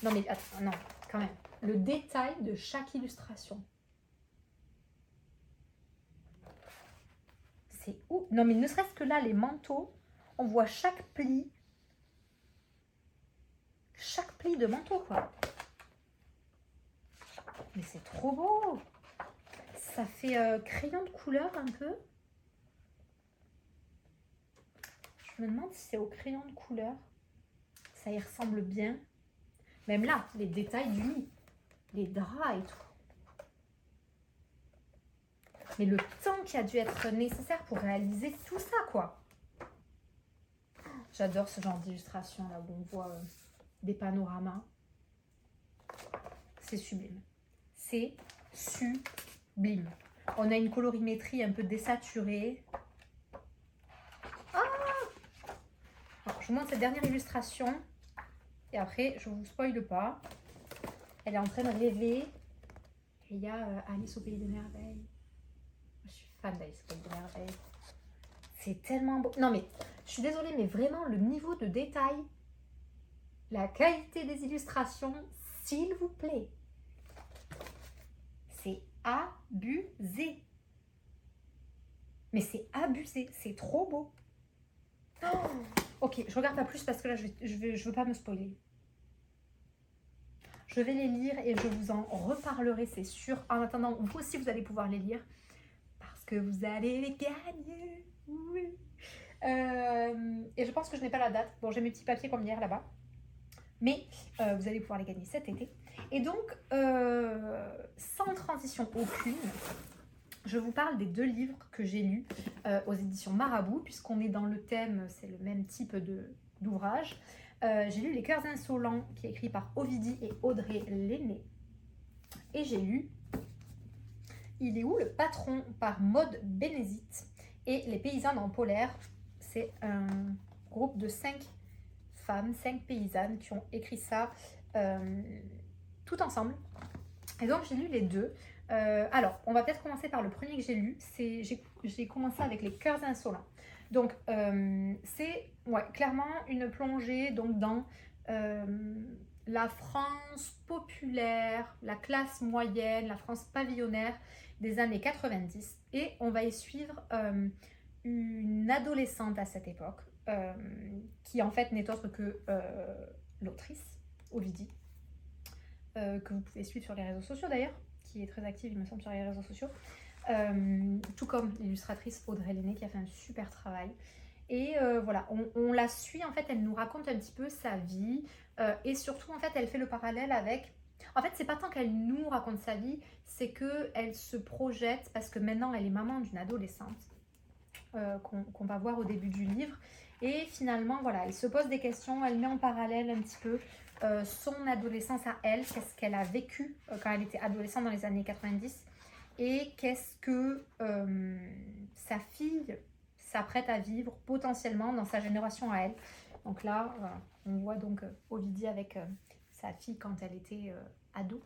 Non, mais attends, non, quand même. Le détail de chaque illustration. C'est où? Non, mais ne serait-ce que là, les manteaux, on voit chaque pli de manteau, quoi. Mais c'est trop beau. Ça fait crayon de couleur un peu. Je me demande si c'est au crayon de couleur. Ça y ressemble bien. Même là, les détails du lit, les draps et tout. Mais le temps qui a dû être nécessaire pour réaliser tout ça, quoi. J'adore ce genre d'illustration là où on voit des panoramas. C'est sublime. C'est sublime. On a une colorimétrie un peu désaturée. Ah! Alors, je vous montre cette dernière illustration. Et après, je ne vous spoile pas. Elle est en train de rêver. Et il y a Alice au Pays des Merveilles. Je suis fan d'Alice au Pays des Merveilles. C'est tellement beau. Non mais, je suis désolée, mais vraiment, le niveau de détail, la qualité des illustrations, s'il vous plaît. C'est abusé. Mais c'est abusé. C'est trop beau. Oh, ok, je regarde pas plus parce que là, je veux pas me spoiler. Je vais les lire et je vous en reparlerai, c'est sûr. En attendant, vous aussi, vous allez pouvoir les lire parce que vous allez les gagner. Oui. Et je pense que je n'ai pas la date. Bon, j'ai mes petits papiers comme hier là-bas. Mais vous allez pouvoir les gagner cet été. Et donc, sans transition aucune, je vous parle des 2 livres que j'ai lus aux éditions Marabout, puisqu'on est dans le thème, c'est le même type d'ouvrage. J'ai lu Les Cœurs Insolents, qui est écrit par Ovidie et Audrey Lenné. Et j'ai lu Il est où le patron par Maud Bénézit. Et Les Paysannes en polaire, c'est un groupe de 5 femmes, 5 paysannes qui ont écrit ça tout ensemble. Et donc j'ai lu les 2. Alors, on va peut-être commencer par le premier que j'ai lu. J'ai commencé avec Les Cœurs Insolents. Donc, c'est clairement une plongée donc, dans la France populaire, la classe moyenne, la France pavillonnaire des années 90. Et on va y suivre une adolescente à cette époque, qui en fait n'est autre que l'autrice, Ovidie, que vous pouvez suivre sur les réseaux sociaux d'ailleurs, qui est très active, il me semble, sur les réseaux sociaux. Tout comme l'illustratrice Audrey Lenné qui a fait un super travail. Et voilà, on la suit, en fait, elle nous raconte un petit peu sa vie et surtout, en fait, elle fait le parallèle avec... En fait, c'est pas tant qu'elle nous raconte sa vie, c'est qu'elle se projette, parce que maintenant, elle est maman d'une adolescente qu'on va voir au début du livre. Et finalement, voilà, elle se pose des questions, elle met en parallèle un petit peu son adolescence à elle, qu'est-ce qu'elle a vécu quand elle était adolescente dans les années 90 et qu'est-ce que sa fille s'apprête à vivre potentiellement dans sa génération à elle. Donc là, on voit donc Ovidie avec sa fille quand elle était ado.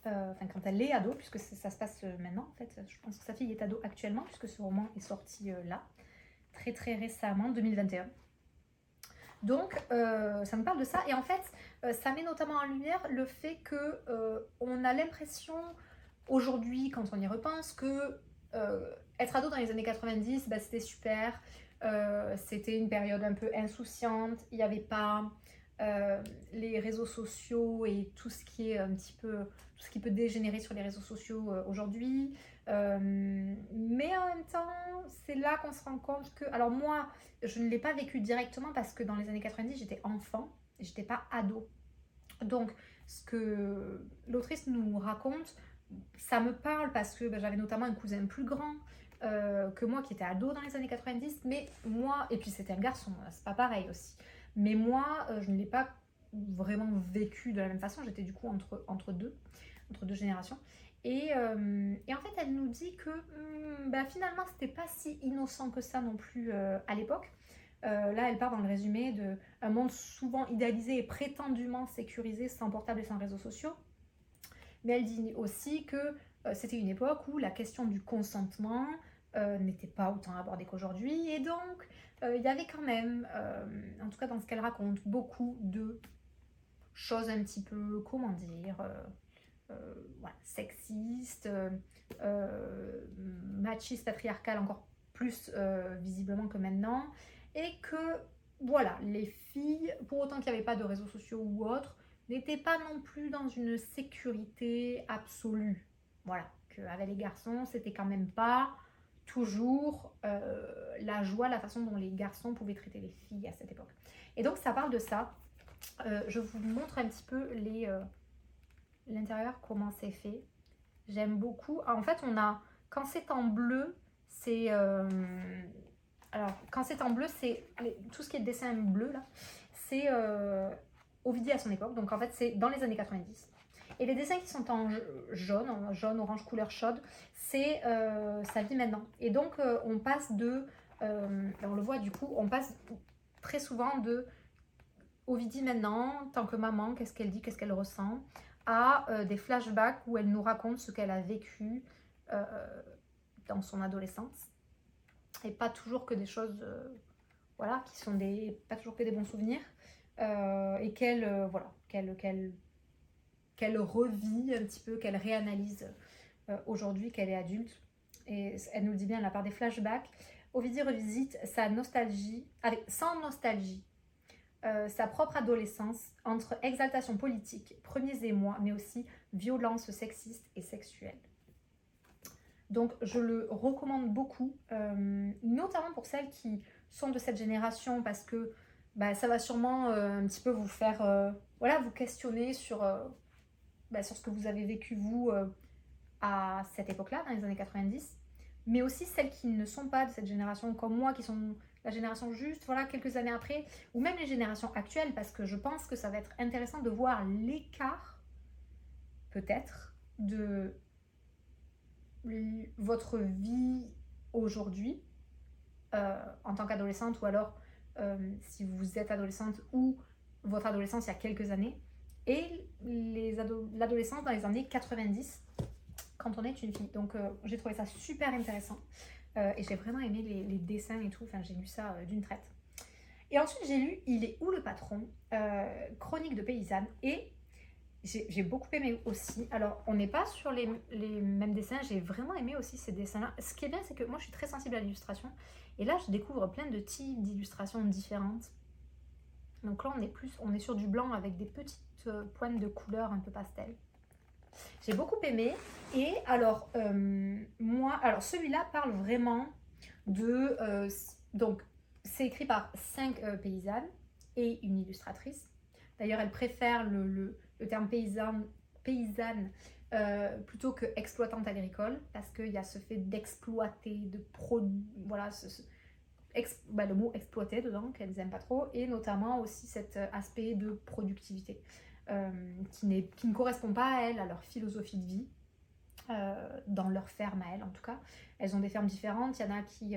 Enfin, quand elle est ado, puisque ça se passe maintenant, en fait. Je pense que sa fille est ado actuellement, puisque ce roman est sorti là, très très récemment, 2021. Donc, ça me parle de ça. Et en fait, ça met notamment en lumière le fait que on a l'impression, aujourd'hui, quand on y repense, que être ado dans les années 90, bah, c'était super. C'était une période un peu insouciante. Il n'y avait pas les réseaux sociaux et tout ce qui est un petit peu... tout ce qui peut dégénérer sur les réseaux sociaux aujourd'hui. Mais en même temps, c'est là qu'on se rend compte que... Alors moi, je ne l'ai pas vécu directement parce que dans les années 90, j'étais enfant, j'étais pas ado. Donc, ce que l'autrice nous raconte, ça me parle parce que j'avais notamment un cousin plus grand que moi qui était ado dans les années 90. Mais moi, et puis c'était un garçon, c'est pas pareil aussi. Mais moi, je ne l'ai pas vraiment vécu de la même façon. J'étais du coup entre deux générations. Et en fait, elle nous dit que finalement, c'était pas si innocent que ça non plus à l'époque. Là, elle part dans le résumé d'un monde souvent idéalisé et prétendument sécurisé, sans portable et sans réseaux sociaux. Mais elle dit aussi que c'était une époque où la question du consentement n'était pas autant abordée qu'aujourd'hui, et donc il y avait quand même, en tout cas dans ce qu'elle raconte, beaucoup de choses un petit peu, comment dire, voilà, sexistes, machistes, patriarcales encore plus visiblement que maintenant, et que voilà, les filles, pour autant qu'il n'y avait pas de réseaux sociaux ou autres, n'étaient pas non plus dans une sécurité absolue. Voilà, qu'avec les garçons, c'était quand même pas toujours la joie, la façon dont les garçons pouvaient traiter les filles à cette époque. Et donc ça parle de ça. Je vous montre un petit peu l'intérieur, comment c'est fait. J'aime beaucoup. En fait, on a, quand c'est en bleu, c'est... alors, quand c'est en bleu, c'est tout ce qui est dessin bleu, là, c'est Ovidie à son époque. Donc, en fait, c'est dans les années 90. Et les dessins qui sont en jaune, orange, couleur chaude, c'est sa vie maintenant. Et donc, on passe de... on le voit du coup, on passe très souvent de Ovidie maintenant, tant que maman, qu'est-ce qu'elle dit, qu'est-ce qu'elle ressent, à des flashbacks où elle nous raconte ce qu'elle a vécu dans son adolescence. Et pas toujours que des choses, voilà, qui sont pas toujours que des bons souvenirs. Et voilà, qu'elle revit un petit peu, qu'elle réanalyse aujourd'hui qu'elle est adulte. Et elle nous le dit bien, la part des flashbacks. Ovidie revisite sa nostalgie, sans nostalgie, sa propre adolescence entre exaltation politique, premiers émois, mais aussi violence sexiste et sexuelle. Donc je le recommande beaucoup, notamment pour celles qui sont de cette génération, parce que ça va sûrement un petit peu vous faire voilà, vous questionner sur ce que vous avez vécu vous à cette époque-là, dans les années 90, mais aussi celles qui ne sont pas de cette génération comme moi, qui sont la génération juste, voilà, quelques années après, ou même les générations actuelles, parce que je pense que ça va être intéressant de voir l'écart, peut-être, de votre vie aujourd'hui, en tant qu'adolescente, ou alors si vous êtes adolescente, ou votre adolescence il y a quelques années, et l'adolescence dans les années 90, quand on est une fille. Donc j'ai trouvé ça super intéressant. Et j'ai vraiment aimé les dessins et tout. Enfin, j'ai lu ça d'une traite. Et ensuite, j'ai lu Il est où le patron, chronique de paysanne. Et j'ai beaucoup aimé aussi. Alors, on n'est pas sur les mêmes dessins. J'ai vraiment aimé aussi ces dessins-là. Ce qui est bien, c'est que moi, je suis très sensible à l'illustration. Et là, je découvre plein de types d'illustrations différentes. Donc là, on est sur du blanc avec des petites pointes de couleurs un peu pastel. J'ai beaucoup aimé. Et alors, alors celui-là parle vraiment de... donc, c'est écrit par 5 paysannes et une illustratrice. D'ailleurs, elle préfère le terme paysanne plutôt que exploitante agricole, parce qu'il y a ce fait d'exploiter, de produire, voilà, le mot exploiter dedans, qu'elles n'aiment pas trop, et notamment aussi cet aspect de productivité. Qui ne correspond pas à elles, à leur philosophie de vie, dans leur ferme à elles en tout cas. Elles ont des fermes différentes, il y en a qui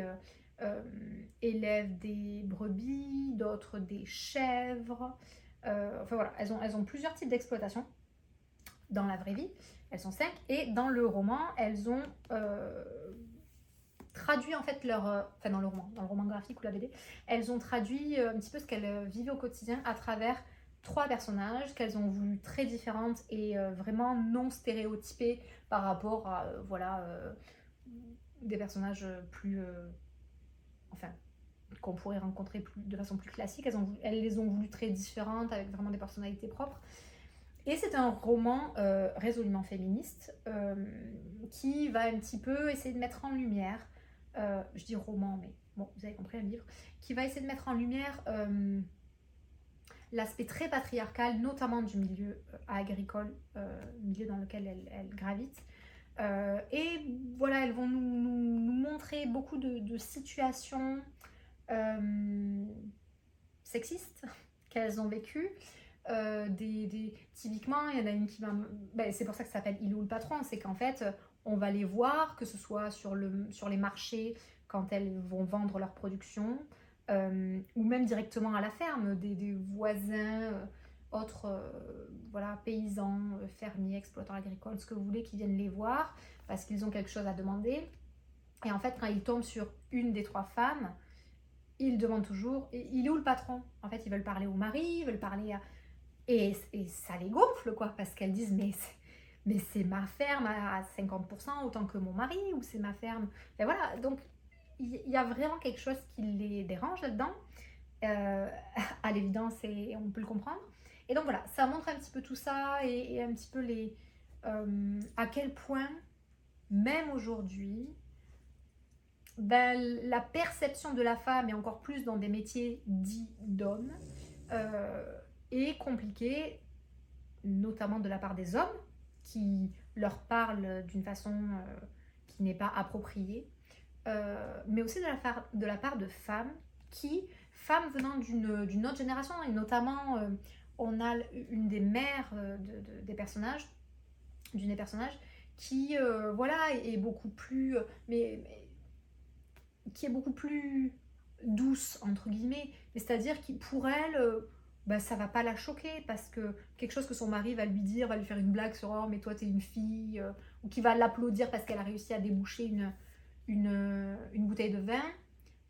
élèvent des brebis, d'autres des chèvres, enfin voilà, elles ont plusieurs types d'exploitation dans la vraie vie, elles sont 5, et dans le roman, elles ont traduit en fait enfin dans le roman graphique ou la BD, elles ont traduit un petit peu ce qu'elles vivaient au quotidien à travers 3 personnages qu'elles ont voulu très différentes et vraiment non stéréotypées par rapport à des personnages plus enfin qu'on pourrait rencontrer de façon plus classique. Elles les ont voulu très différentes avec vraiment des personnalités propres. Et c'est un roman résolument féministe qui va un petit peu essayer de mettre en lumière, je dis roman mais bon vous avez compris, un livre, qui va essayer de mettre en lumière l'aspect très patriarcal, notamment du milieu agricole, milieu dans lequel elles gravitent. Et voilà, elles vont nous montrer beaucoup de situations sexistes qu'elles ont vécues. Typiquement, il y en a une qui va... c'est pour ça que ça s'appelle Il est où le patron, c'est qu'en fait, on va les voir, que ce soit sur les marchés, quand elles vont vendre leur production, ou même directement à la ferme, des voisins autres voilà, paysans, fermiers, exploitants agricoles, ce que vous voulez, qui viennent les voir parce qu'ils ont quelque chose à demander. Et en fait, quand ils tombent sur une des 3 femmes, ils demandent toujours, il est où le patron? En fait, ils veulent parler au mari, ils veulent parler à... Et ça les gonfle, quoi, parce qu'elles disent, mais c'est ma ferme à 50% autant que mon mari, ou c'est ma ferme. Et voilà, donc il y a vraiment quelque chose qui les dérange là-dedans. À l'évidence, et on peut le comprendre. Et donc voilà, ça montre un petit peu tout ça et un petit peu à quel point, même aujourd'hui, ben, la perception de la femme, et encore plus dans des métiers dits d'hommes, est compliquée, notamment de la part des hommes, qui leur parlent d'une façon qui n'est pas appropriée, mais aussi de la part de femmes femmes venant d'une autre génération, et notamment on a une des mères des personnages, d'une des personnages, qui voilà, est beaucoup plus qui est beaucoup plus douce entre guillemets, c'est-à-dire qui pour elle bah, ça va pas la choquer parce que quelque chose que son mari va lui dire, va lui faire une blague sur oh mais toi t'es une fille, ou qui va l'applaudir parce qu'elle a réussi à déboucher une bouteille de vin,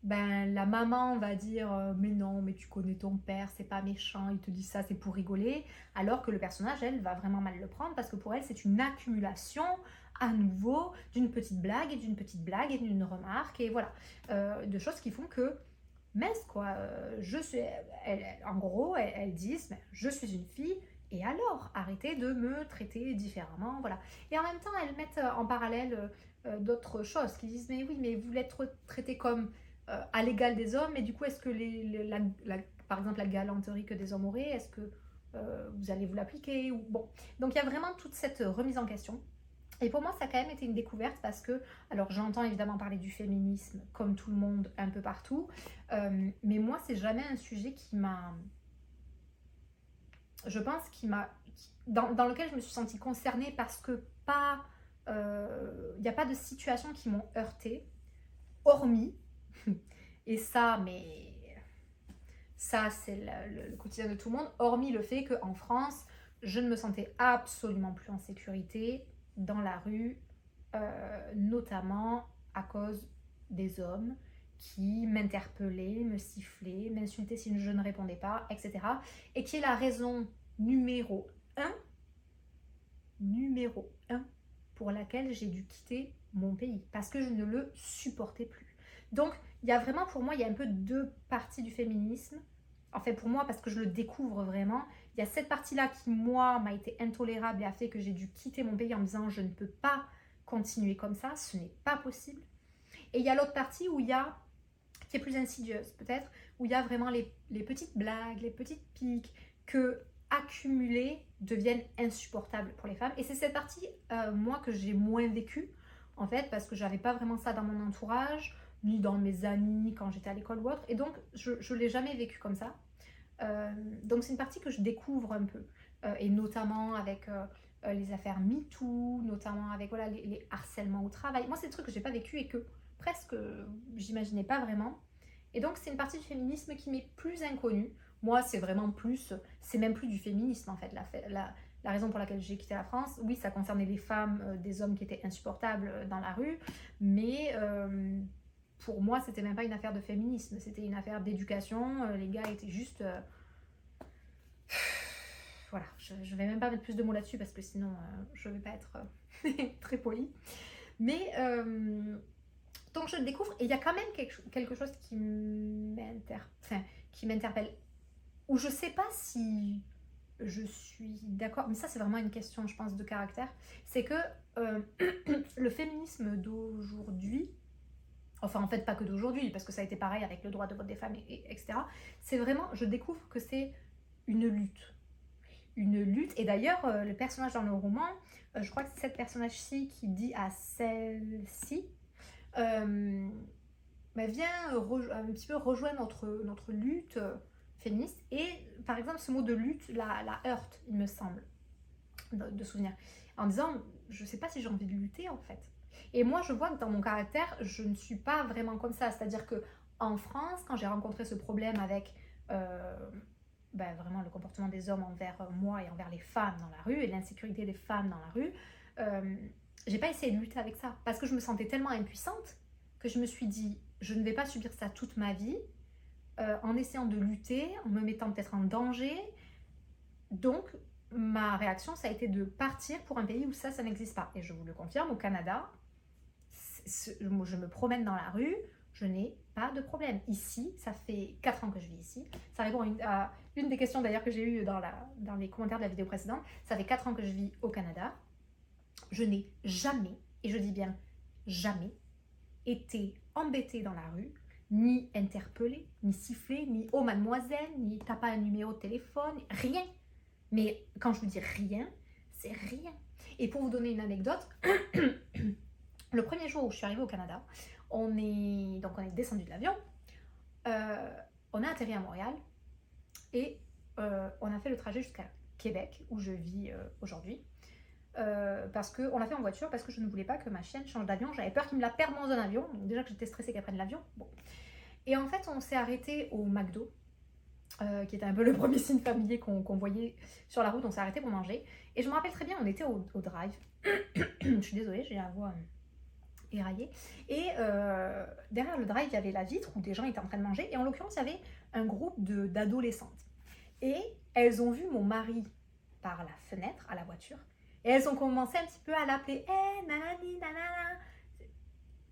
ben la maman va dire mais non, mais tu connais ton père, c'est pas méchant, il te dit ça, c'est pour rigoler, alors que le personnage, elle, va vraiment mal le prendre parce que pour elle, c'est une accumulation à nouveau d'une petite blague et d'une petite blague et d'une remarque, et voilà, de choses qui font que mince quoi, je suis, en gros, elles disent mais je suis une fille. Et alors, arrêtez de me traiter différemment, voilà. Et en même temps, elles mettent en parallèle d'autres choses, qui disent mais oui, mais vous l'êtes traité comme à l'égal des hommes, et du coup, est-ce que par exemple la galanterie que des hommes auraient, est-ce que vous allez vous l'appliquer ou... Bon, donc il y a vraiment toute cette remise en question. Et pour moi, ça a quand même été une découverte parce que, alors j'entends évidemment parler du féminisme comme tout le monde un peu partout, mais moi, c'est jamais un sujet qui m'a, je pense, dans lequel je me suis sentie concernée parce que pas, il n'y a pas de situation qui m'ont heurtée, hormis, et ça, mais ça c'est le quotidien de tout le monde, hormis le fait qu'en France, je ne me sentais absolument plus en sécurité dans la rue, notamment à cause des hommes qui m'interpellaient, me sifflaient, m'insultaient si je ne répondais pas, etc. Et qui est la raison numéro un pour laquelle j'ai dû quitter mon pays, parce que je ne le supportais plus. Donc, il y a vraiment, pour moi, il y a un peu 2 parties du féminisme. En fait, pour moi, parce que je le découvre vraiment, il y a cette partie-là qui, moi, m'a été intolérable et a fait que j'ai dû quitter mon pays en me disant je ne peux pas continuer comme ça, ce n'est pas possible. Et il y a l'autre partie où il y a, qui est plus insidieuse peut-être, où il y a vraiment les petites blagues, les petites piques que accumulées deviennent insupportables pour les femmes. Et c'est cette partie, moi, que j'ai moins vécue, en fait, parce que j'avais pas vraiment ça dans mon entourage, ni dans mes amis quand j'étais à l'école ou autre. Et donc, je l'ai jamais vécu comme ça. Donc, c'est une partie que je découvre un peu. Et notamment avec les affaires MeToo, notamment avec voilà, les harcèlements au travail. Moi, c'est des trucs que j'ai pas vécu et que presque j'imaginais pas vraiment. Et donc, c'est une partie du féminisme qui m'est plus inconnue. Moi, c'est vraiment plus, c'est même plus du féminisme en fait. La raison pour laquelle j'ai quitté la France, oui, ça concernait les femmes, des hommes qui étaient insupportables dans la rue, mais pour moi, c'était même pas une affaire de féminisme, c'était une affaire d'éducation. Les gars étaient juste. Voilà, je vais même pas mettre plus de mots là-dessus parce que sinon je vais pas être très polie. Mais donc je le découvre et il y a quand même quelque chose qui m'interpelle. Ou je sais pas si je suis d'accord, mais ça c'est vraiment une question, je pense, de caractère. C'est que le féminisme d'aujourd'hui, enfin en fait pas que d'aujourd'hui, parce que ça a été pareil avec le droit de vote des femmes, etc. C'est vraiment, je découvre que c'est une lutte. Une lutte, et d'ailleurs le personnage dans le roman, je crois que c'est cette personnage-ci qui dit à celle-ci, bah, vient un petit peu rejoindre notre lutte féministe, et par exemple ce mot de lutte la heurte, il me semble, de souvenir, en disant je sais pas si j'ai envie de lutter en fait. Et moi je vois que dans mon caractère je ne suis pas vraiment comme ça, c'est à dire que en France quand j'ai rencontré ce problème avec ben, vraiment le comportement des hommes envers moi et envers les femmes dans la rue et l'insécurité des femmes dans la rue, j'ai pas essayé de lutter avec ça parce que je me sentais tellement impuissante que je me suis dit je ne vais pas subir ça toute ma vie en essayant de lutter, en me mettant peut-être en danger. Donc ma réaction ça a été de partir pour un pays où ça n'existe pas. Et je vous le confirme, au Canada, je me promène dans la rue, je n'ai pas de problème. Ici, ça fait 4 ans que je vis ici. Ça répond à une des questions d'ailleurs que j'ai eues dans les commentaires de la vidéo précédente. Ça fait 4 ans que je vis au Canada. Je n'ai jamais, et je dis bien jamais, été embêtée dans la rue, ni interpellée, ni sifflée, ni « Oh mademoiselle », ni « T'as pas un numéro de téléphone », rien. Mais quand je vous dis rien, c'est rien. Et pour vous donner une anecdote, le premier jour où je suis arrivée au Canada, on est descendu de l'avion, on a atterri à Montréal et on a fait le trajet jusqu'à Québec où je vis aujourd'hui. Parce qu'on l'a fait en voiture, parce que je ne voulais pas que ma chienne change d'avion. J'avais peur qu'il me la perde dans un avion, donc déjà que j'étais stressée qu'elle prenne l'avion. Bon. Et en fait, on s'est arrêté au McDo, qui était un peu le premier signe familier qu'on voyait sur la route. On s'est arrêté pour manger. Et je me rappelle très bien, on était au drive. Je suis désolée, j'ai la voix éraillée. Et derrière le drive, il y avait la vitre où des gens étaient en train de manger. Et en l'occurrence, il y avait un groupe d'adolescentes. Et elles ont vu mon mari par la fenêtre à la voiture. Et elles ont commencé un petit peu à l'appeler « Hey, nanani, nanana ».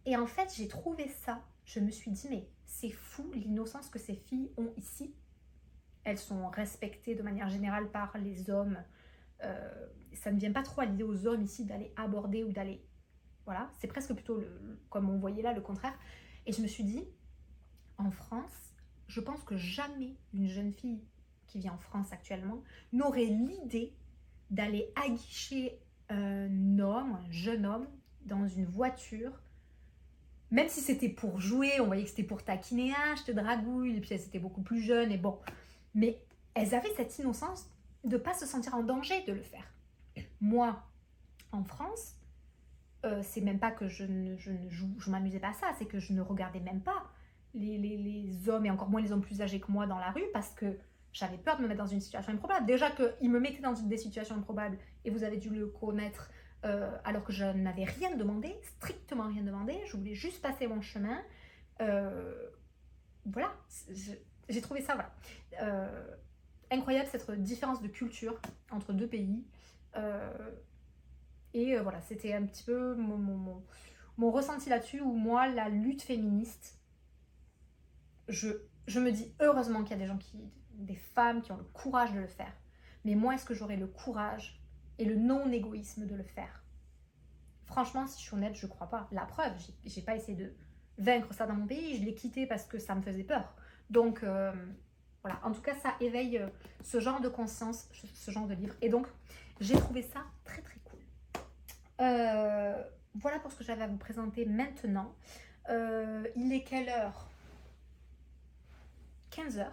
Et en fait, j'ai trouvé ça. Je me suis dit, mais c'est fou l'innocence que ces filles ont ici. Elles sont respectées de manière générale par les hommes. Ça ne vient pas trop à l'idée aux hommes ici d'aller aborder ou d'aller... Voilà, c'est presque plutôt, comme on voyait là, le contraire. Et je me suis dit, en France, je pense que jamais une jeune fille qui vit en France actuellement n'aurait l'idée d'aller aguicher un jeune homme, dans une voiture, même si c'était pour jouer, on voyait que c'était pour taquiner, ah, je te dragouille, et puis elles étaient beaucoup plus jeunes, et bon. Mais elles avaient cette innocence de ne pas se sentir en danger de le faire. Moi, en France, c'est même pas que je m'amusais pas à ça, c'est que je ne regardais même pas les hommes, et encore moins les hommes plus âgés que moi dans la rue, parce que j'avais peur de me mettre dans une situation improbable. Déjà qu'ils me mettaient dans des situations improbables, et vous avez dû le connaître, alors que je n'avais rien demandé, strictement rien demandé, je voulais juste passer mon chemin. Voilà, j'ai trouvé ça incroyable, cette différence de culture entre deux pays. Voilà, c'était un petit peu mon ressenti là-dessus, où moi, la lutte féministe, je me dis heureusement qu'il y a des femmes qui ont le courage de le faire. Mais moi, est-ce que j'aurais le courage et le non-égoïsme de le faire? Franchement, si je suis honnête, je crois pas. La preuve, j'ai pas essayé de vaincre ça dans mon pays, je l'ai quitté parce que ça me faisait peur. Donc, voilà, en tout cas, ça éveille ce genre de conscience, ce genre de livre. Et donc, j'ai trouvé ça très très cool. Voilà pour ce que j'avais à vous présenter maintenant. Il est quelle heure? 15h.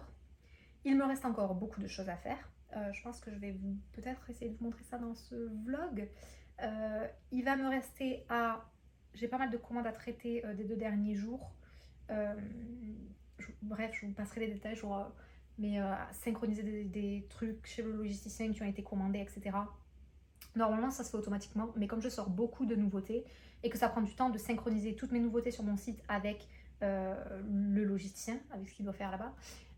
Il me reste encore beaucoup de choses à faire. Je pense que je vais peut-être essayer de vous montrer ça dans ce vlog. Il va me rester j'ai pas mal de commandes à traiter des 2 derniers jours. Bref, je vous passerai les détails. Mais synchroniser des trucs chez le logisticien qui ont été commandés, etc. Normalement, ça se fait automatiquement. Mais comme je sors beaucoup de nouveautés et que ça prend du temps de synchroniser toutes mes nouveautés sur mon site avec le logisticien, avec ce qu'il doit faire là-bas,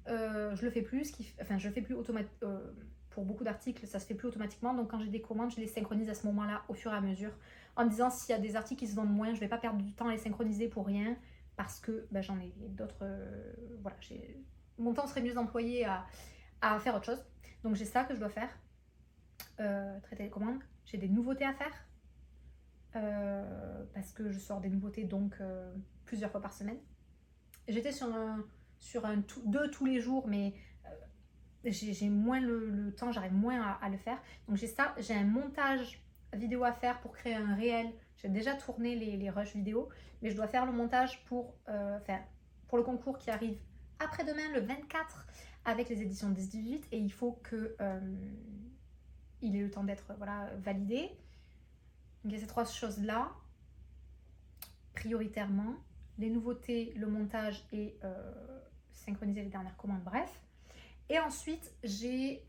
je le fais plus. Je le fais plus automatiquement. Pour beaucoup d'articles, ça se fait plus automatiquement. Donc quand j'ai des commandes, je les synchronise à ce moment-là, au fur et à mesure, en me disant s'il y a des articles qui se vendent moins, je vais pas perdre du temps à les synchroniser pour rien, parce que j'en ai d'autres. Voilà, mon temps serait mieux employé à faire autre chose. Donc j'ai ça que je dois faire, traiter les commandes. J'ai des nouveautés à faire, parce que je sors des nouveautés donc plusieurs fois par semaine. J'étais sur deux tous les jours, mais j'ai moins le temps, j'arrive moins à le faire. Donc j'ai un montage vidéo à faire pour créer un réel. J'ai déjà tourné les rushs vidéo, mais je dois faire le montage pour le concours qui arrive après-demain, le 24, avec les éditions 10-18, et il faut que il ait le temps d'être validé. Donc il y a ces 3 choses-là, prioritairement. Les nouveautés, le montage et synchroniser les dernières commandes, bref. Et ensuite, il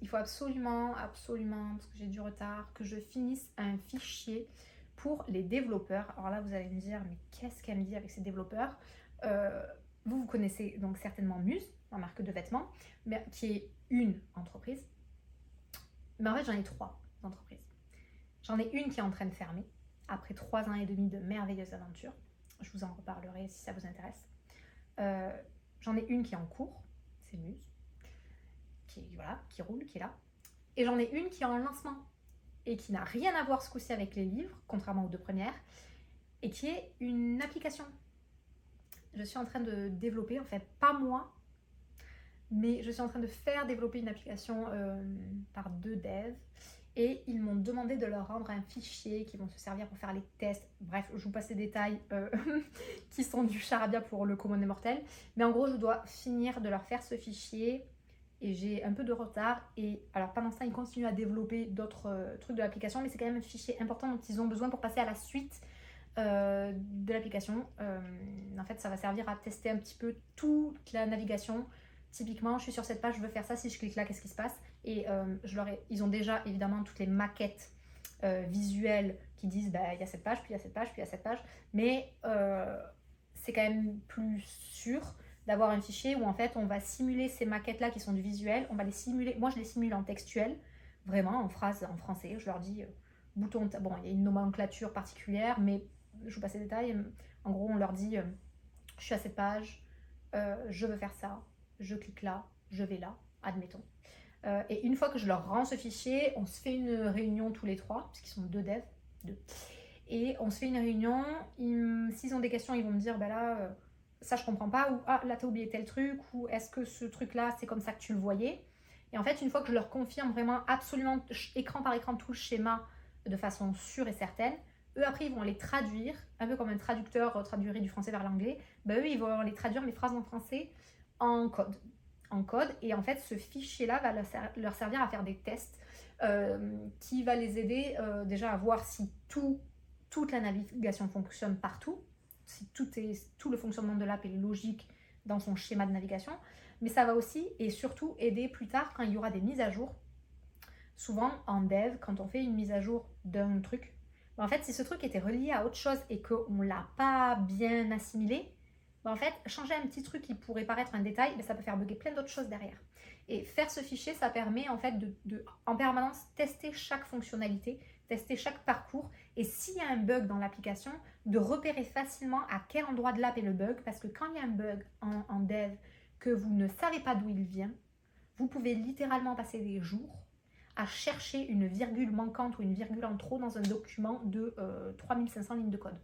faut absolument, parce que j'ai du retard, que je finisse un fichier pour les développeurs. Alors là, vous allez me dire, mais qu'est-ce qu'elle me dit avec ces développeurs? Vous connaissez donc certainement Muse, la marque de vêtements, mais qui est une entreprise. Mais en fait, j'en ai 3 entreprises. J'en ai une qui est en train de fermer, après 3 ans et demi de merveilleuses aventures. Je vous en reparlerai si ça vous intéresse. J'en ai une qui est en cours, c'est Muse, qui roule, qui est là. Et j'en ai une qui est en lancement et qui n'a rien à voir ce coup-ci avec les livres, contrairement aux 2 premières, et qui est une application. Je suis en train de développer, en fait, pas moi, mais je suis en train de faire développer une application par 2 devs. Et ils m'ont demandé de leur rendre un fichier qui vont se servir pour faire les tests. Bref, je vous passe les détails qui sont du charabia pour le commun des mortels. Mais en gros, je dois finir de leur faire ce fichier et j'ai un peu de retard. Et alors pendant ce temps, ils continuent à développer d'autres trucs de l'application, mais c'est quand même un fichier important dont ils ont besoin pour passer à la suite de l'application. En fait, ça va servir à tester un petit peu toute la navigation. Typiquement, je suis sur cette page, je veux faire ça, si je clique là, qu'est-ce qui se passe? Et ils ont déjà évidemment toutes les maquettes visuelles qui disent il y a cette page, puis il y a cette page, puis il y a cette page. Mais c'est quand même plus sûr d'avoir un fichier où en fait on va simuler ces maquettes-là qui sont du visuel. On va les simuler, moi je les simule en textuel, vraiment en phrase en français. Je leur dis bouton, bon il y a une nomenclature particulière, mais je vous passe les détails. En gros, on leur dit je suis à cette page, je veux faire ça. Je clique là, je vais là, admettons. Et une fois que je leur rends ce fichier, on se fait une réunion tous les 3, puisqu'ils sont 2 devs, 2. Et on se fait une réunion, s'ils ont des questions, ils vont me dire, là, ça je comprends pas, ou ah, là t'as oublié tel truc, ou est-ce que ce truc-là, c'est comme ça que tu le voyais? Et en fait, une fois que je leur confirme vraiment absolument, écran par écran, tout le schéma de façon sûre et certaine, eux après, ils vont les traduire, un peu comme un traducteur traduirait du français vers l'anglais, eux, ils vont les traduire mes phrases en français en code. Et en fait, ce fichier-là va leur servir à faire des tests qui va les aider déjà à voir si toute la navigation fonctionne partout, si tout le fonctionnement de l'app est logique dans son schéma de navigation, mais ça va aussi et surtout aider plus tard quand il y aura des mises à jour. Souvent en dev, quand on fait une mise à jour d'un truc, en fait, si ce truc était relié à autre chose et qu'on ne l'a pas bien assimilé, en fait, changer un petit truc qui pourrait paraître un détail, ça peut faire bugger plein d'autres choses derrière. Et faire ce fichier, ça permet en fait de en permanence tester chaque fonctionnalité, tester chaque parcours. Et s'il y a un bug dans l'application, de repérer facilement à quel endroit de l'app est le bug. Parce que quand il y a un bug en dev que vous ne savez pas d'où il vient, vous pouvez littéralement passer des jours à chercher une virgule manquante ou une virgule en trop dans un document de 3500 lignes de code.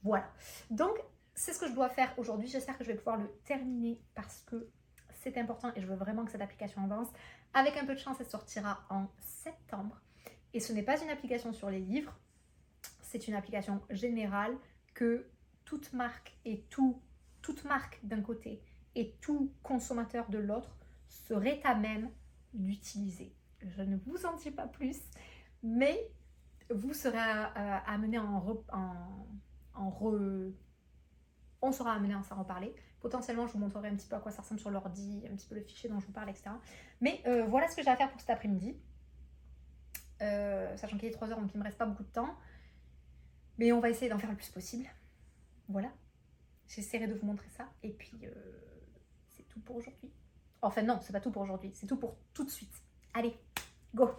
Voilà. Donc, c'est ce que je dois faire aujourd'hui. J'espère que je vais pouvoir le terminer parce que c'est important et je veux vraiment que cette application avance. Avec un peu de chance, elle sortira en septembre. Et ce n'est pas une application sur les livres, c'est une application générale que toute marque d'un côté et tout consommateur de l'autre serait à même d'utiliser. Je ne vous en dis pas plus, mais vous serez amené on sera amené à s'en reparler. Potentiellement, je vous montrerai un petit peu à quoi ça ressemble sur l'ordi, un petit peu le fichier dont je vous parle, etc. Mais voilà ce que j'ai à faire pour cet après-midi. Sachant qu'il est 3h, donc il ne me reste pas beaucoup de temps. Mais on va essayer d'en faire le plus possible. Voilà. J'essaierai de vous montrer ça. Et puis, c'est tout pour aujourd'hui. Enfin non, c'est pas tout pour aujourd'hui. C'est tout pour tout de suite. Allez, go!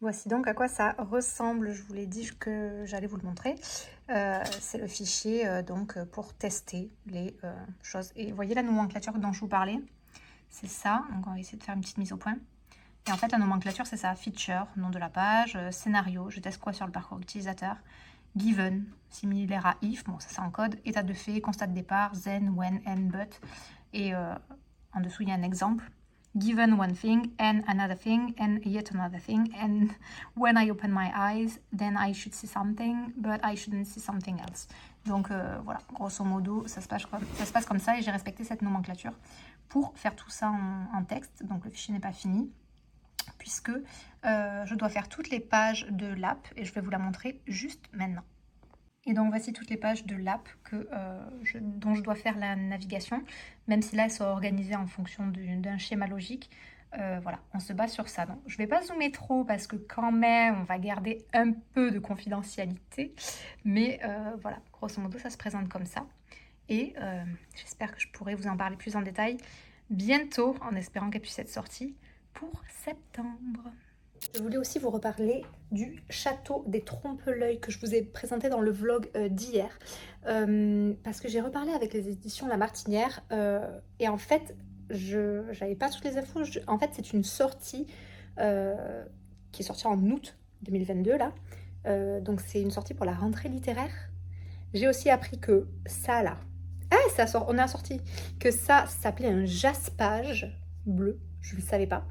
Voici donc à quoi ça ressemble. Je vous l'ai dit que j'allais vous le montrer. C'est le fichier donc pour tester les choses. Et vous voyez la nomenclature dont je vous parlais? C'est ça. Donc on va essayer de faire une petite mise au point. Et en fait, la nomenclature, c'est ça. Feature, nom de la page, scénario, je teste quoi sur le parcours utilisateur, given, similaire à if, bon, ça c'est en code, état de fait, constat de départ, then, when, and, but. Et en dessous, il y a un exemple. Given one thing, and another thing, and yet another thing, and when I open my eyes, then I should see something, but I shouldn't see something else. Donc voilà, grosso modo, ça se passe comme ça et j'ai respecté cette nomenclature pour faire tout ça en texte. Donc le fichier n'est pas fini, puisque je dois faire toutes les pages de l'app et je vais vous la montrer juste maintenant. Et donc voici toutes les pages de l'app dont je dois faire la navigation, même si là elles sont organisées en fonction d'un schéma logique. Voilà, on se base sur ça. Donc, je ne vais pas zoomer trop parce que quand même on va garder un peu de confidentialité. Mais voilà, grosso modo ça se présente comme ça. Et j'espère que je pourrai vous en parler plus en détail bientôt, en espérant qu'elle puisse être sortie pour septembre. Je voulais aussi vous reparler du château des Trompe-l'œil que je vous ai présenté dans le vlog d'hier. Parce que j'ai reparlé avec les éditions La Martinière et en fait, je n'avais pas toutes les infos. En fait, c'est une sortie qui est sortie en août 2022 là. Donc c'est une sortie pour la rentrée littéraire. J'ai aussi appris que ça là, on a sorti que ça s'appelait un jaspage bleu. Je ne le savais pas.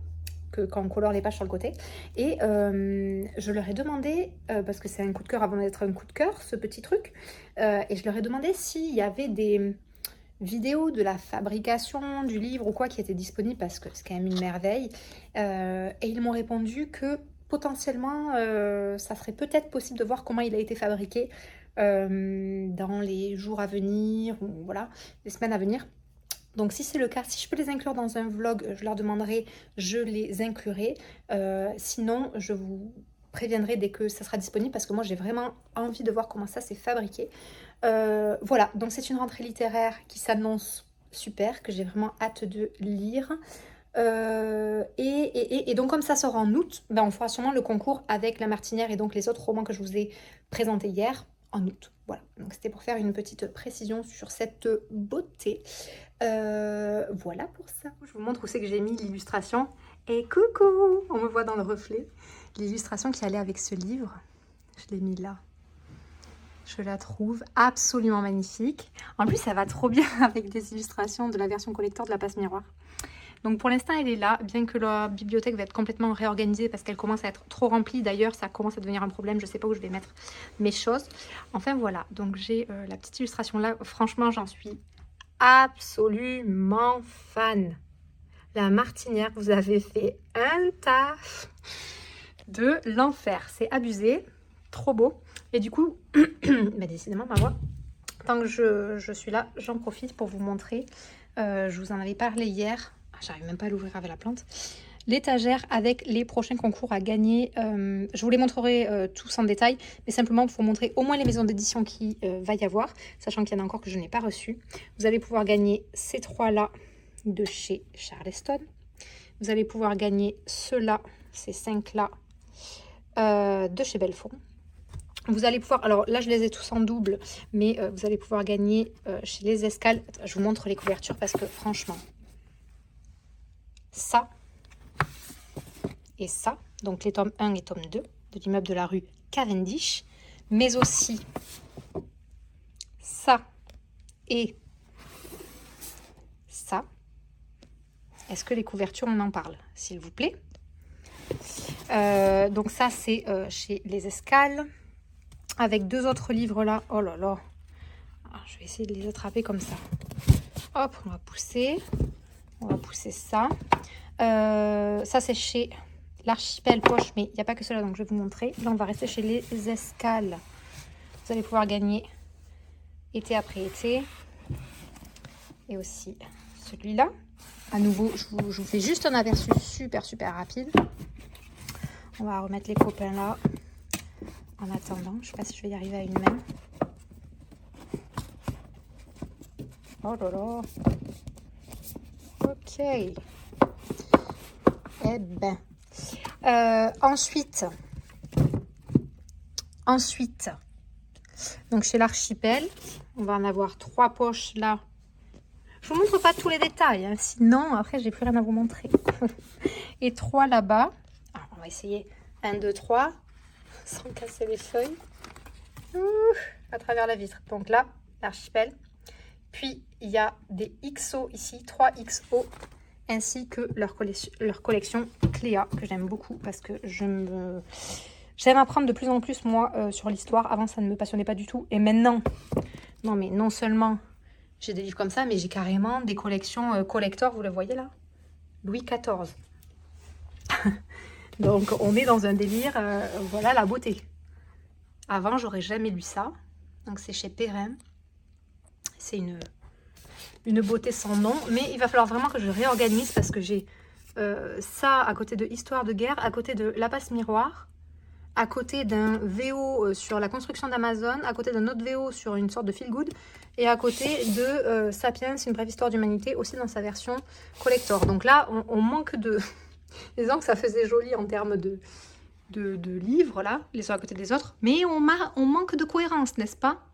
Quand on colore les pages sur le côté. Et je leur ai demandé, parce que c'est un coup de cœur avant d'être un coup de cœur, ce petit truc, et je leur ai demandé s'il y avait des vidéos de la fabrication du livre ou quoi qui étaient disponibles, parce que c'est quand même une merveille. Et ils m'ont répondu que potentiellement, ça serait peut-être possible de voir comment il a été fabriqué dans les jours à venir, ou voilà, les semaines à venir. Donc si c'est le cas, si je peux les inclure dans un vlog, je leur demanderai, je les inclurai. Sinon, je vous préviendrai dès que ça sera disponible parce que moi j'ai vraiment envie de voir comment ça s'est fabriqué. Voilà, donc c'est une rentrée littéraire qui s'annonce super, que j'ai vraiment hâte de lire. Et donc comme ça sort en août, ben on fera sûrement le concours avec La Martinière et donc les autres romans que je vous ai présentés hier en août. Voilà, donc c'était pour faire une petite précision sur cette beauté. Voilà pour ça. Je vous montre où c'est que j'ai mis l'illustration. Et coucou, on me voit dans le reflet. L'illustration qui allait avec ce livre, je l'ai mis là. Je la trouve absolument magnifique. En plus, ça va trop bien avec des illustrations de la version collector de la Passe Miroir. Donc pour l'instant, elle est là, bien que la bibliothèque va être complètement réorganisée parce qu'elle commence à être trop remplie. D'ailleurs, ça commence à devenir un problème. Je ne sais pas où je vais mettre mes choses. Enfin voilà, donc j'ai la petite illustration là. Franchement, j'en suis absolument fan. La Martinière, vous avez fait un taf de l'enfer. C'est abusé, trop beau. Et du coup, bah décidément, ma voix, tant que je suis là, j'en profite pour vous montrer. Je vous en avais parlé hier. J'arrive même pas à l'ouvrir avec la plante. L'étagère avec les prochains concours à gagner. Je vous les montrerai tous en détail, mais simplement pour vous montrer au moins les maisons d'édition qui va y avoir, sachant qu'il y en a encore que je n'ai pas reçues. Vous allez pouvoir gagner ces trois-là de chez Charleston. Vous allez pouvoir gagner ceux-là, ces cinq-là, de chez Belfond. Vous allez pouvoir, alors là je les ai tous en double, mais vous allez pouvoir gagner chez Les Escales. Je vous montre les couvertures parce que franchement, ça et ça, donc les tomes 1 et tome 2 de l'immeuble de la rue Cavendish, mais aussi ça et ça. Est-ce que les couvertures, on en parle, s'il vous plaît? Donc ça, c'est chez Les Escales, avec deux autres livres là. Oh là là. Alors, je vais essayer de les attraper comme ça. Hop, on va pousser. On va pousser ça. Ça, c'est chez l'Archipel Poche, mais il n'y a pas que cela, donc je vais vous montrer. Là, on va rester chez Les Escales. Vous allez pouvoir gagner été après été. Et aussi celui-là. À nouveau, je vous fais juste un aperçu super rapide. On va remettre les copains là. En attendant, je ne sais pas si je vais y arriver à une main. Oh là là. Ok. Eh ben. Ensuite, donc chez l'Archipel, on va en avoir 3 poches là. Je vous montre pas tous les détails, hein, sinon après j'ai plus rien à vous montrer. Et 3 là-bas. On va essayer 1, 2, 3, sans casser les feuilles. Ouh, à travers la vitre. Donc là, l'Archipel. Puis il y a des XO ici, 3 XO, ainsi que leur collection Cléa, que j'aime beaucoup parce que j'aime apprendre de plus en plus moi sur l'histoire. Avant ça ne me passionnait pas du tout. Et maintenant, non mais non seulement j'ai des livres comme ça, mais j'ai carrément des collections collector, vous le voyez là, Louis XIV. Donc on est dans un délire, voilà la beauté. Avant j'aurais jamais lu ça. Donc c'est chez Perrin. C'est une beauté sans nom. Mais il va falloir vraiment que je réorganise parce que j'ai ça à côté de Histoire de guerre, à côté de La Passe Miroir, à côté d'un VO sur la construction d'Amazon, à côté d'un autre VO sur une sorte de feel good, et à côté de Sapiens, une brève histoire d'humanité, aussi dans sa version collector. Donc là, on manque de... Disons que ça faisait joli en termes de livres, là, les uns à côté des autres, mais on manque de cohérence, n'est-ce pas?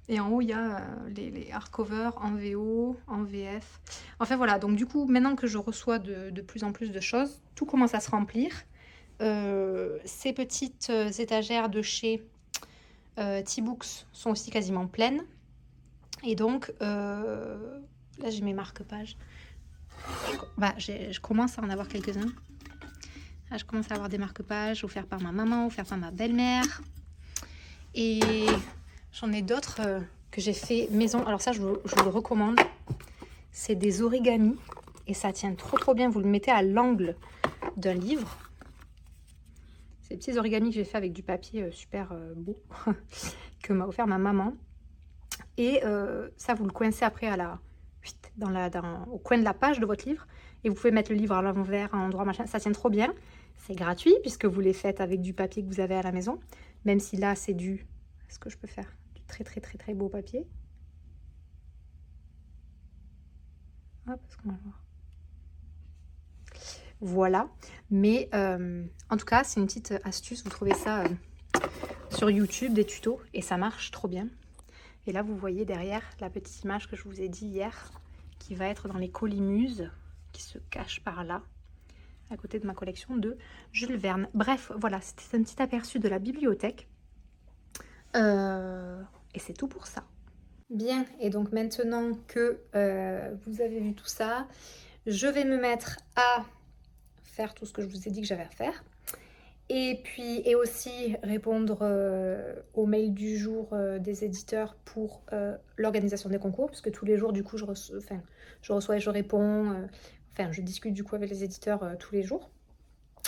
Et en haut, il y a les hardcovers en VO, en VF. Enfin voilà, donc du coup, maintenant que je reçois de plus en plus de choses, tout commence à se remplir. Ces petites étagères de chez T-Books sont aussi quasiment pleines. Et donc, là j'ai mes marque-pages. Je commence à en avoir quelques-uns. Là, je commence à avoir des marque-pages offerts par ma maman, offerts par ma belle-mère. Et j'en ai d'autres que j'ai fait maison. Alors ça, je vous le recommande. C'est des origamis. Et ça tient trop bien. Vous le mettez à l'angle d'un livre. Ces petits origamis que j'ai fait avec du papier super beau que m'a offert ma maman. Et ça, vous le coincez après au coin de la page de votre livre. Et vous pouvez mettre le livre à l'envers, à un endroit, machin. Ça tient trop bien. C'est gratuit puisque vous les faites avec du papier que vous avez à la maison. Même si là, c'est du... Est-ce que je peux faire du très beau papier? Hop, est-ce qu'on va voir? Voilà. Mais en tout cas, c'est une petite astuce. Vous trouvez ça sur YouTube, des tutos. Et ça marche trop bien. Et là, vous voyez derrière la petite image que je vous ai dit hier, qui va être dans les colimuses, qui se cache par là, à côté de ma collection de Jules Verne. Bref, voilà, c'était un petit aperçu de la bibliothèque. Et c'est tout pour ça. Bien, et donc maintenant que vous avez vu tout ça, je vais me mettre à faire tout ce que je vous ai dit que j'avais à faire. Et aussi répondre aux mails du jour des éditeurs pour l'organisation des concours, puisque tous les jours, du coup, je reçois et je réponds. Je discute du coup avec les éditeurs tous les jours,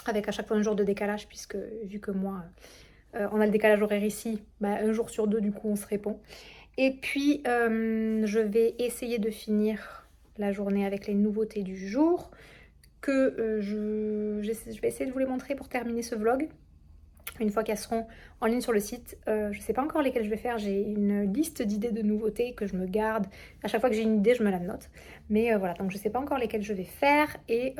avec à chaque fois un jour de décalage, puisque vu que moi, on a le décalage horaire ici, un jour sur deux, du coup, on se répond. Et puis, je vais essayer de finir la journée avec les nouveautés du jour, que je vais essayer de vous les montrer pour terminer ce vlog. Une fois qu'elles seront en ligne sur le site, je ne sais pas encore lesquelles je vais faire. J'ai une liste d'idées de nouveautés que je me garde. À chaque fois que j'ai une idée, je me la note. Mais voilà, donc je ne sais pas encore lesquelles je vais faire. Et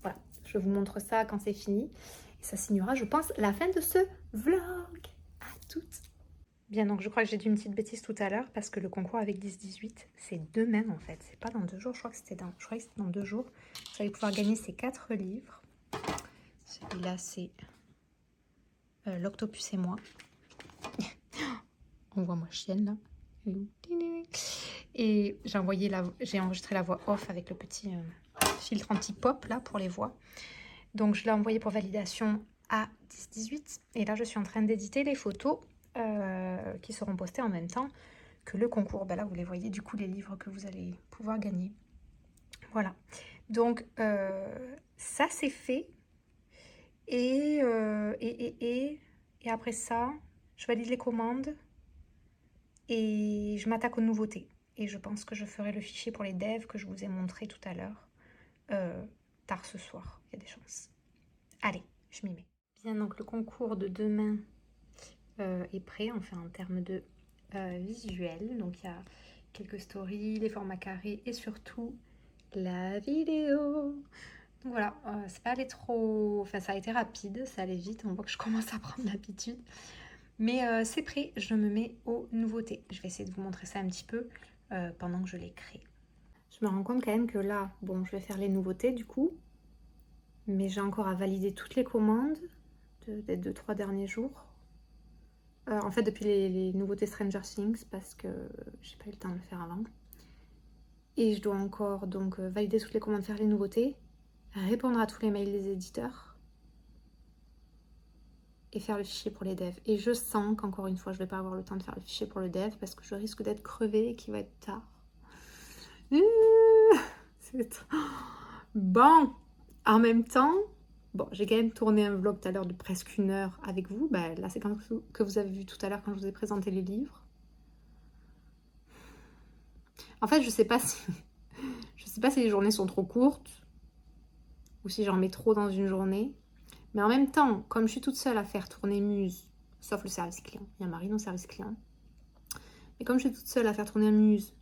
voilà, je vous montre ça quand c'est fini. Et ça signera, je pense, la fin de ce vlog. À toutes. Bien, donc je crois que j'ai dit une petite bêtise tout à l'heure parce que le concours avec 10-18, c'est demain en fait. C'est pas dans 2 jours, je crois que c'était dans 2 jours. Vous allez pouvoir gagner ces 4 livres. Celui-là, c'est L'Octopus et moi. On voit moi chienne là. Et j'ai enregistré la voix off avec le petit filtre anti-pop là pour les voix. Donc je l'ai envoyé pour validation à 10-18. Et là, je suis en train d'éditer les photos qui seront postées en même temps que le concours. Là, vous les voyez, du coup, les livres que vous allez pouvoir gagner. Voilà. Donc, ça, c'est fait. Et après ça, je valide les commandes et je m'attaque aux nouveautés. Et je pense que je ferai le fichier pour les devs que je vous ai montré tout à l'heure tard ce soir. Il y a des chances. Allez, je m'y mets. Bien, donc le concours de demain est prêt, enfin en termes de visuel. Donc il y a quelques stories, les formats carrés et surtout la vidéo. Donc voilà, c'est pas allé trop... Enfin, ça a été rapide, ça allait vite. On voit que je commence à prendre l'habitude. Mais c'est prêt, je me mets aux nouveautés. Je vais essayer de vous montrer ça un petit peu pendant que je les crée. Je me rends compte quand même que là, bon, je vais faire les nouveautés du coup. Mais j'ai encore à valider toutes les commandes des 2-3 derniers jours. En fait, depuis les nouveautés Stranger Things, parce que j'ai pas eu le temps de le faire avant. Et je dois encore donc valider toutes les commandes, faire les nouveautés, répondre à tous les mails des éditeurs et faire le fichier pour les devs. Et je sens qu'encore une fois, je vais pas avoir le temps de faire le fichier pour le dev parce que je risque d'être crevée et qu'il va être tard. Bon, en même temps, Bon, j'ai quand même tourné un vlog tout à l'heure de presque 1 heure avec vous. Bah, la séquence que vous avez vue tout à l'heure quand je vous ai présenté les livres. En fait, je sais pas si les journées sont trop courtes ou si j'en mets trop dans une journée. Mais en même temps, comme je suis toute seule à faire tourner Muse, sauf le service client, il y a Marine au service client. Mais comme je suis toute seule à faire tourner Muse,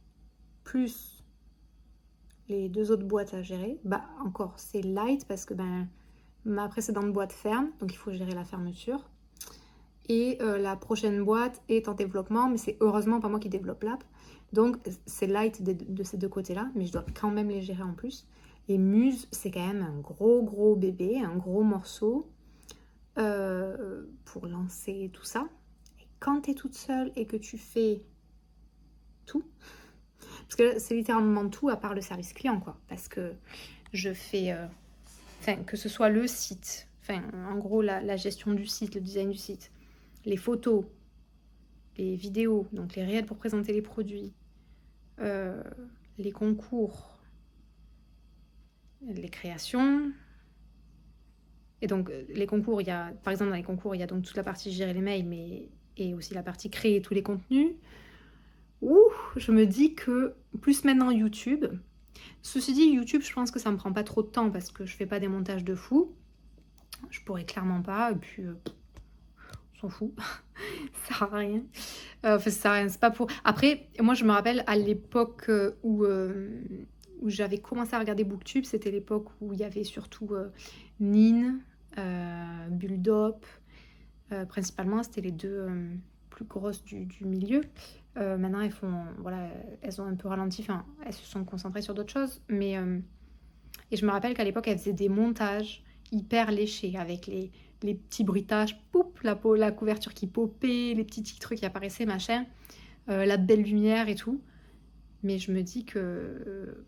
plus les 2 autres boîtes à gérer, bah encore c'est light parce que ma précédente boîte ferme, donc il faut gérer la fermeture. Et la prochaine boîte est en développement, mais c'est heureusement pas moi qui développe l'app. Donc c'est light de ces 2 côtés-là, mais je dois quand même les gérer en plus. Et Muse, c'est quand même un gros bébé, un gros morceau pour lancer tout ça. Et quand tu es toute seule et que tu fais tout, parce que c'est littéralement tout à part le service client, quoi. Parce que je fais, que ce soit le site, en gros la gestion du site, le design du site, les photos, les vidéos, donc les réels pour présenter les produits, les concours, les créations. Et donc les concours, il y a, par exemple dans les concours, il y a donc toute la partie gérer les mails, et aussi la partie créer tous les contenus. Ouh, je me dis que plus maintenant YouTube. Ceci dit, YouTube, je pense que ça me prend pas trop de temps parce que je fais pas des montages de fou. Je pourrais clairement pas, et puis on s'en fout. Ça sert à rien. Ça sert à rien, c'est pas pour. Après, moi je me rappelle à l'époque où j'avais commencé à regarder Booktube, c'était l'époque où il y avait surtout Nin, Bulldop, principalement, c'était les 2 plus grosses du milieu. Maintenant, elles ont un peu ralenti, elles se sont concentrées sur d'autres choses. Mais et je me rappelle qu'à l'époque, elles faisaient des montages hyper léchés avec les petits bruitages, poup, la couverture qui popait, les petits titres qui apparaissaient, machin, la belle lumière et tout. Mais je me dis que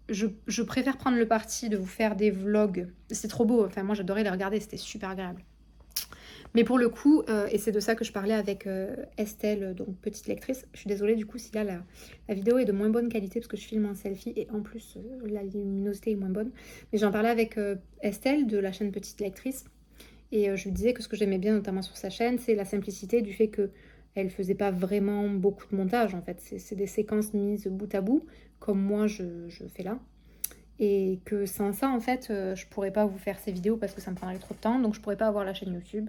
je préfère prendre le parti de vous faire des vlogs. C'est trop beau, moi j'adorais les regarder, c'était super agréable. Mais pour le coup, et c'est de ça que je parlais avec Estelle, donc petite lectrice. Je suis désolée du coup si là la vidéo est de moins bonne qualité parce que je filme en selfie et en plus la luminosité est moins bonne. Mais j'en parlais avec Estelle de la chaîne Petite Lectrice et je lui disais que ce que j'aimais bien notamment sur sa chaîne, c'est la simplicité du fait que elle faisait pas vraiment beaucoup de montage en fait. C'est des séquences mises bout à bout comme moi je fais là. Et que sans ça en fait je pourrais pas vous faire ces vidéos parce que ça me prendrait trop de temps, donc je pourrais pas avoir la chaîne YouTube.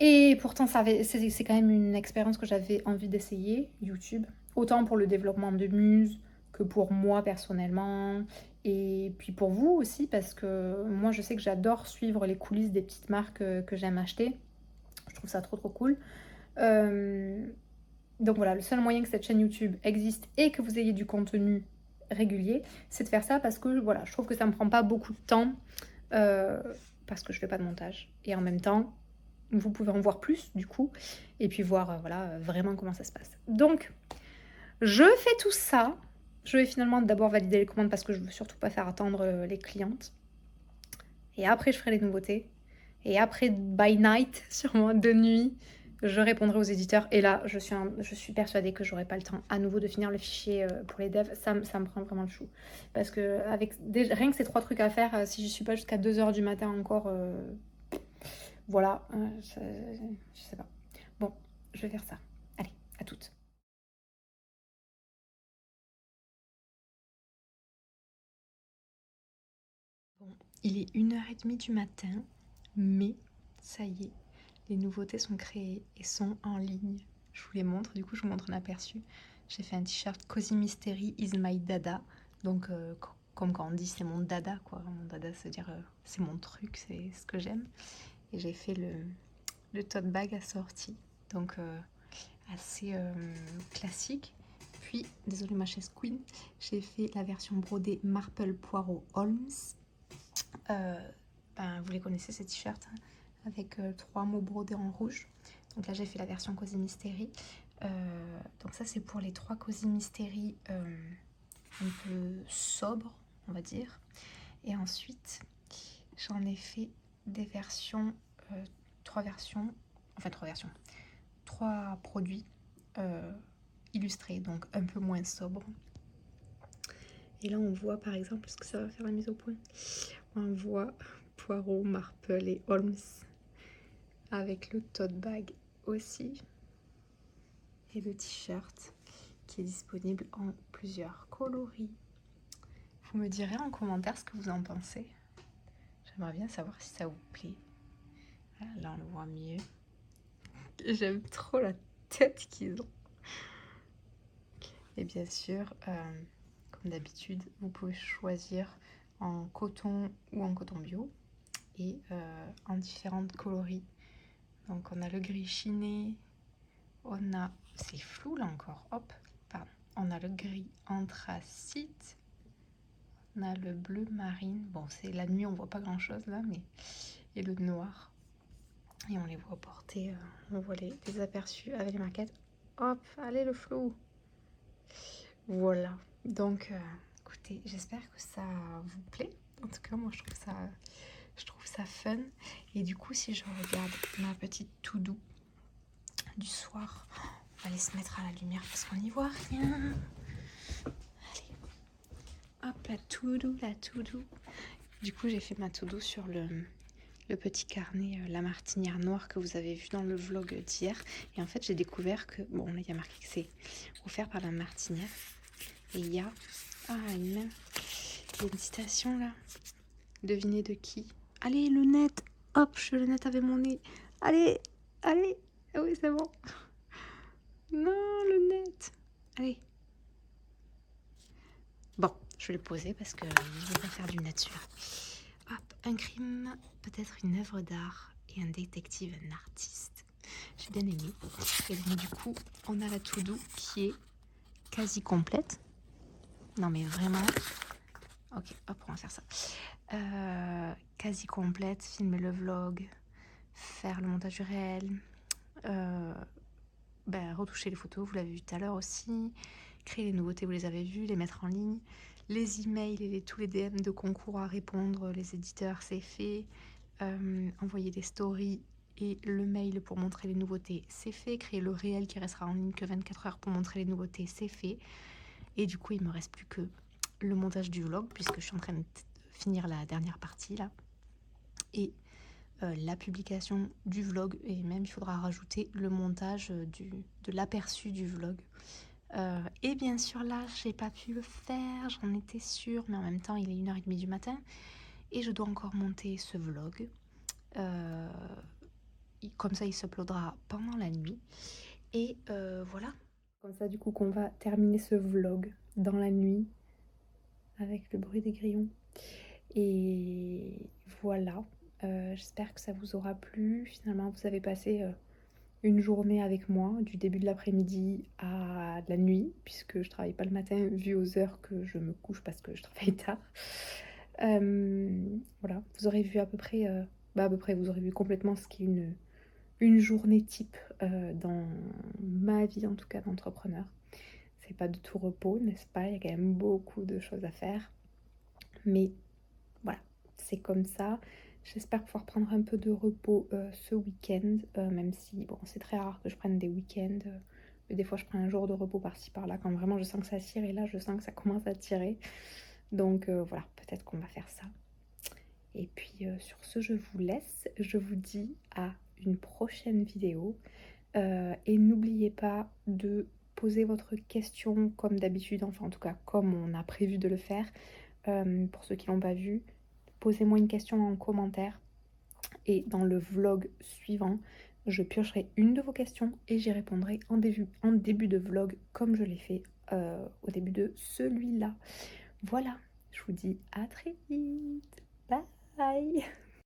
Et pourtant, c'est quand même une expérience que j'avais envie d'essayer, YouTube. Autant pour le développement de Muse que pour moi personnellement. Et puis pour vous aussi, parce que moi, je sais que j'adore suivre les coulisses des petites marques que j'aime acheter. Je trouve ça trop cool. Donc voilà, le seul moyen que cette chaîne YouTube existe et que vous ayez du contenu régulier, c'est de faire ça parce que voilà, je trouve que ça me prend pas beaucoup de temps parce que je fais pas de montage. Et en même temps, vous pouvez en voir plus du coup et puis voir vraiment comment ça se passe. Donc je fais tout ça. Je vais finalement d'abord valider les commandes parce que je veux surtout pas faire attendre les clientes. Et après je ferai les nouveautés. Et après by night, sûrement de nuit, je répondrai aux éditeurs. Et là je suis persuadée que j'aurai pas le temps à nouveau de finir le fichier pour les devs. Ça me prend vraiment le chou. Parce que rien que ces 3 trucs à faire, si je suis pas jusqu'à 2h du matin encore... Voilà, je sais pas. Bon, je vais faire ça. Allez, à toutes. Bon, il est 1h30 du matin, mais ça y est, les nouveautés sont créées et sont en ligne. Je vous les montre, du coup je vous montre un aperçu. J'ai fait un t-shirt Cozy Mystery is my dada. Donc comme quand on dit c'est mon dada, quoi. Mon dada, c'est-à-dire c'est mon truc, c'est ce que j'aime. Et j'ai fait le tote bag assorti. Donc assez classique. Puis, désolé ma chaise queen, j'ai fait la version brodée Marple Poirot Holmes. Vous les connaissez ces t-shirts, hein, avec 3 mots brodés en rouge. Donc là j'ai fait la version Cozy Mystery. Donc ça c'est pour les 3 Cozy Mystery un peu sobres, on va dire. Et ensuite j'en ai fait des versions, 3 produits illustrés, donc un peu moins sobres. Et là on voit par exemple, parce que ça va faire la mise au point, on voit Poirot, Marple et Holmes. Avec le tote bag aussi. Et le t-shirt qui est disponible en plusieurs coloris. Vous me direz en commentaire ce que vous en pensez. J'aimerais bien savoir si ça vous plaît. Voilà, là on le voit mieux. J'aime trop la tête qu'ils ont. Et bien sûr, comme d'habitude, vous pouvez choisir en coton ou en coton bio et en différentes coloris. Donc on a le gris chiné, on a, c'est flou là encore, hop, pardon, on a le gris anthracite, on a le bleu marine, bon c'est la nuit on voit pas grand chose là, mais et le noir. Et on les voit porter, on voit les aperçus avec les marquettes. Hop, allez le flou. Voilà, donc écoutez, j'espère que ça vous plaît. En tout cas, moi je trouve ça fun. Et du coup, si je regarde ma petite to-do du soir, on va aller se mettre à la lumière parce qu'on n'y voit rien. Allez, hop, la to-do, la to-do. Du coup, j'ai fait ma to-do sur le petit carnet La Martinière Noire que vous avez vu dans le vlog d'hier. Et en fait, j'ai découvert que, bon, là, il y a marqué que c'est offert par La Martinière. Et il y a, il y a une citation là. Devinez de qui? Allez, le net. Hop, je le net avec mon nez. Allez, allez. Ah oui, c'est bon. Non, le net. Allez. Bon, je vais le poser parce que je vais pas faire du net celui-là. Hop, un crime, peut-être une œuvre d'art et un détective, un artiste. J'ai bien aimé. Et donc du coup, on a la to-do qui est quasi complète. Non mais vraiment. Ok, hop, on va faire ça. Quasi complète, filmer le vlog, faire le montage du réel, retoucher les photos, vous l'avez vu tout à l'heure aussi, créer les nouveautés, vous les avez vues, les mettre en ligne, les emails et tous les DM de concours à répondre, les éditeurs, c'est fait, envoyer des stories et le mail pour montrer les nouveautés, c'est fait, créer le réel qui restera en ligne que 24 heures pour montrer les nouveautés, c'est fait. Et du coup, il me reste plus que le montage du vlog puisque je suis en train de finir la dernière partie là. Et la publication du vlog, et même il faudra rajouter le montage de l'aperçu du vlog. Et bien sûr là j'ai pas pu le faire, j'en étais sûre, mais en même temps il est 1h30 du matin et je dois encore monter ce vlog. Comme ça il s'uploadera pendant la nuit. Et voilà. Comme ça du coup qu'on va terminer ce vlog dans la nuit avec le bruit des grillons. Et voilà. J'espère que ça vous aura plu. Finalement, vous avez passé une journée avec moi, du début de l'après-midi à la nuit, puisque je travaille pas le matin, vu aux heures que je me couche parce que je travaille tard. Voilà, vous aurez vu à peu près, vous aurez vu complètement ce qu'est une journée type dans ma vie, en tout cas d'entrepreneur. C'est pas de tout repos, n'est-ce pas? Il y a quand même beaucoup de choses à faire. Mais voilà, c'est comme ça. J'espère pouvoir prendre un peu de repos ce week-end, même si bon, c'est très rare que je prenne des week-ends. Mais des fois, je prends un jour de repos par-ci par-là quand vraiment je sens que ça tire. Et là, je sens que ça commence à tirer. Donc voilà, peut-être qu'on va faire ça. Et puis sur ce, je vous laisse. Je vous dis à une prochaine vidéo. Et n'oubliez pas de poser votre question comme d'habitude, enfin en tout cas comme on a prévu de le faire. Pour ceux qui l'ont pas vu, posez-moi une question en commentaire et dans le vlog suivant, je piocherai une de vos questions et j'y répondrai en début de vlog comme je l'ai fait au début de celui-là. Voilà, je vous dis à très vite. Bye.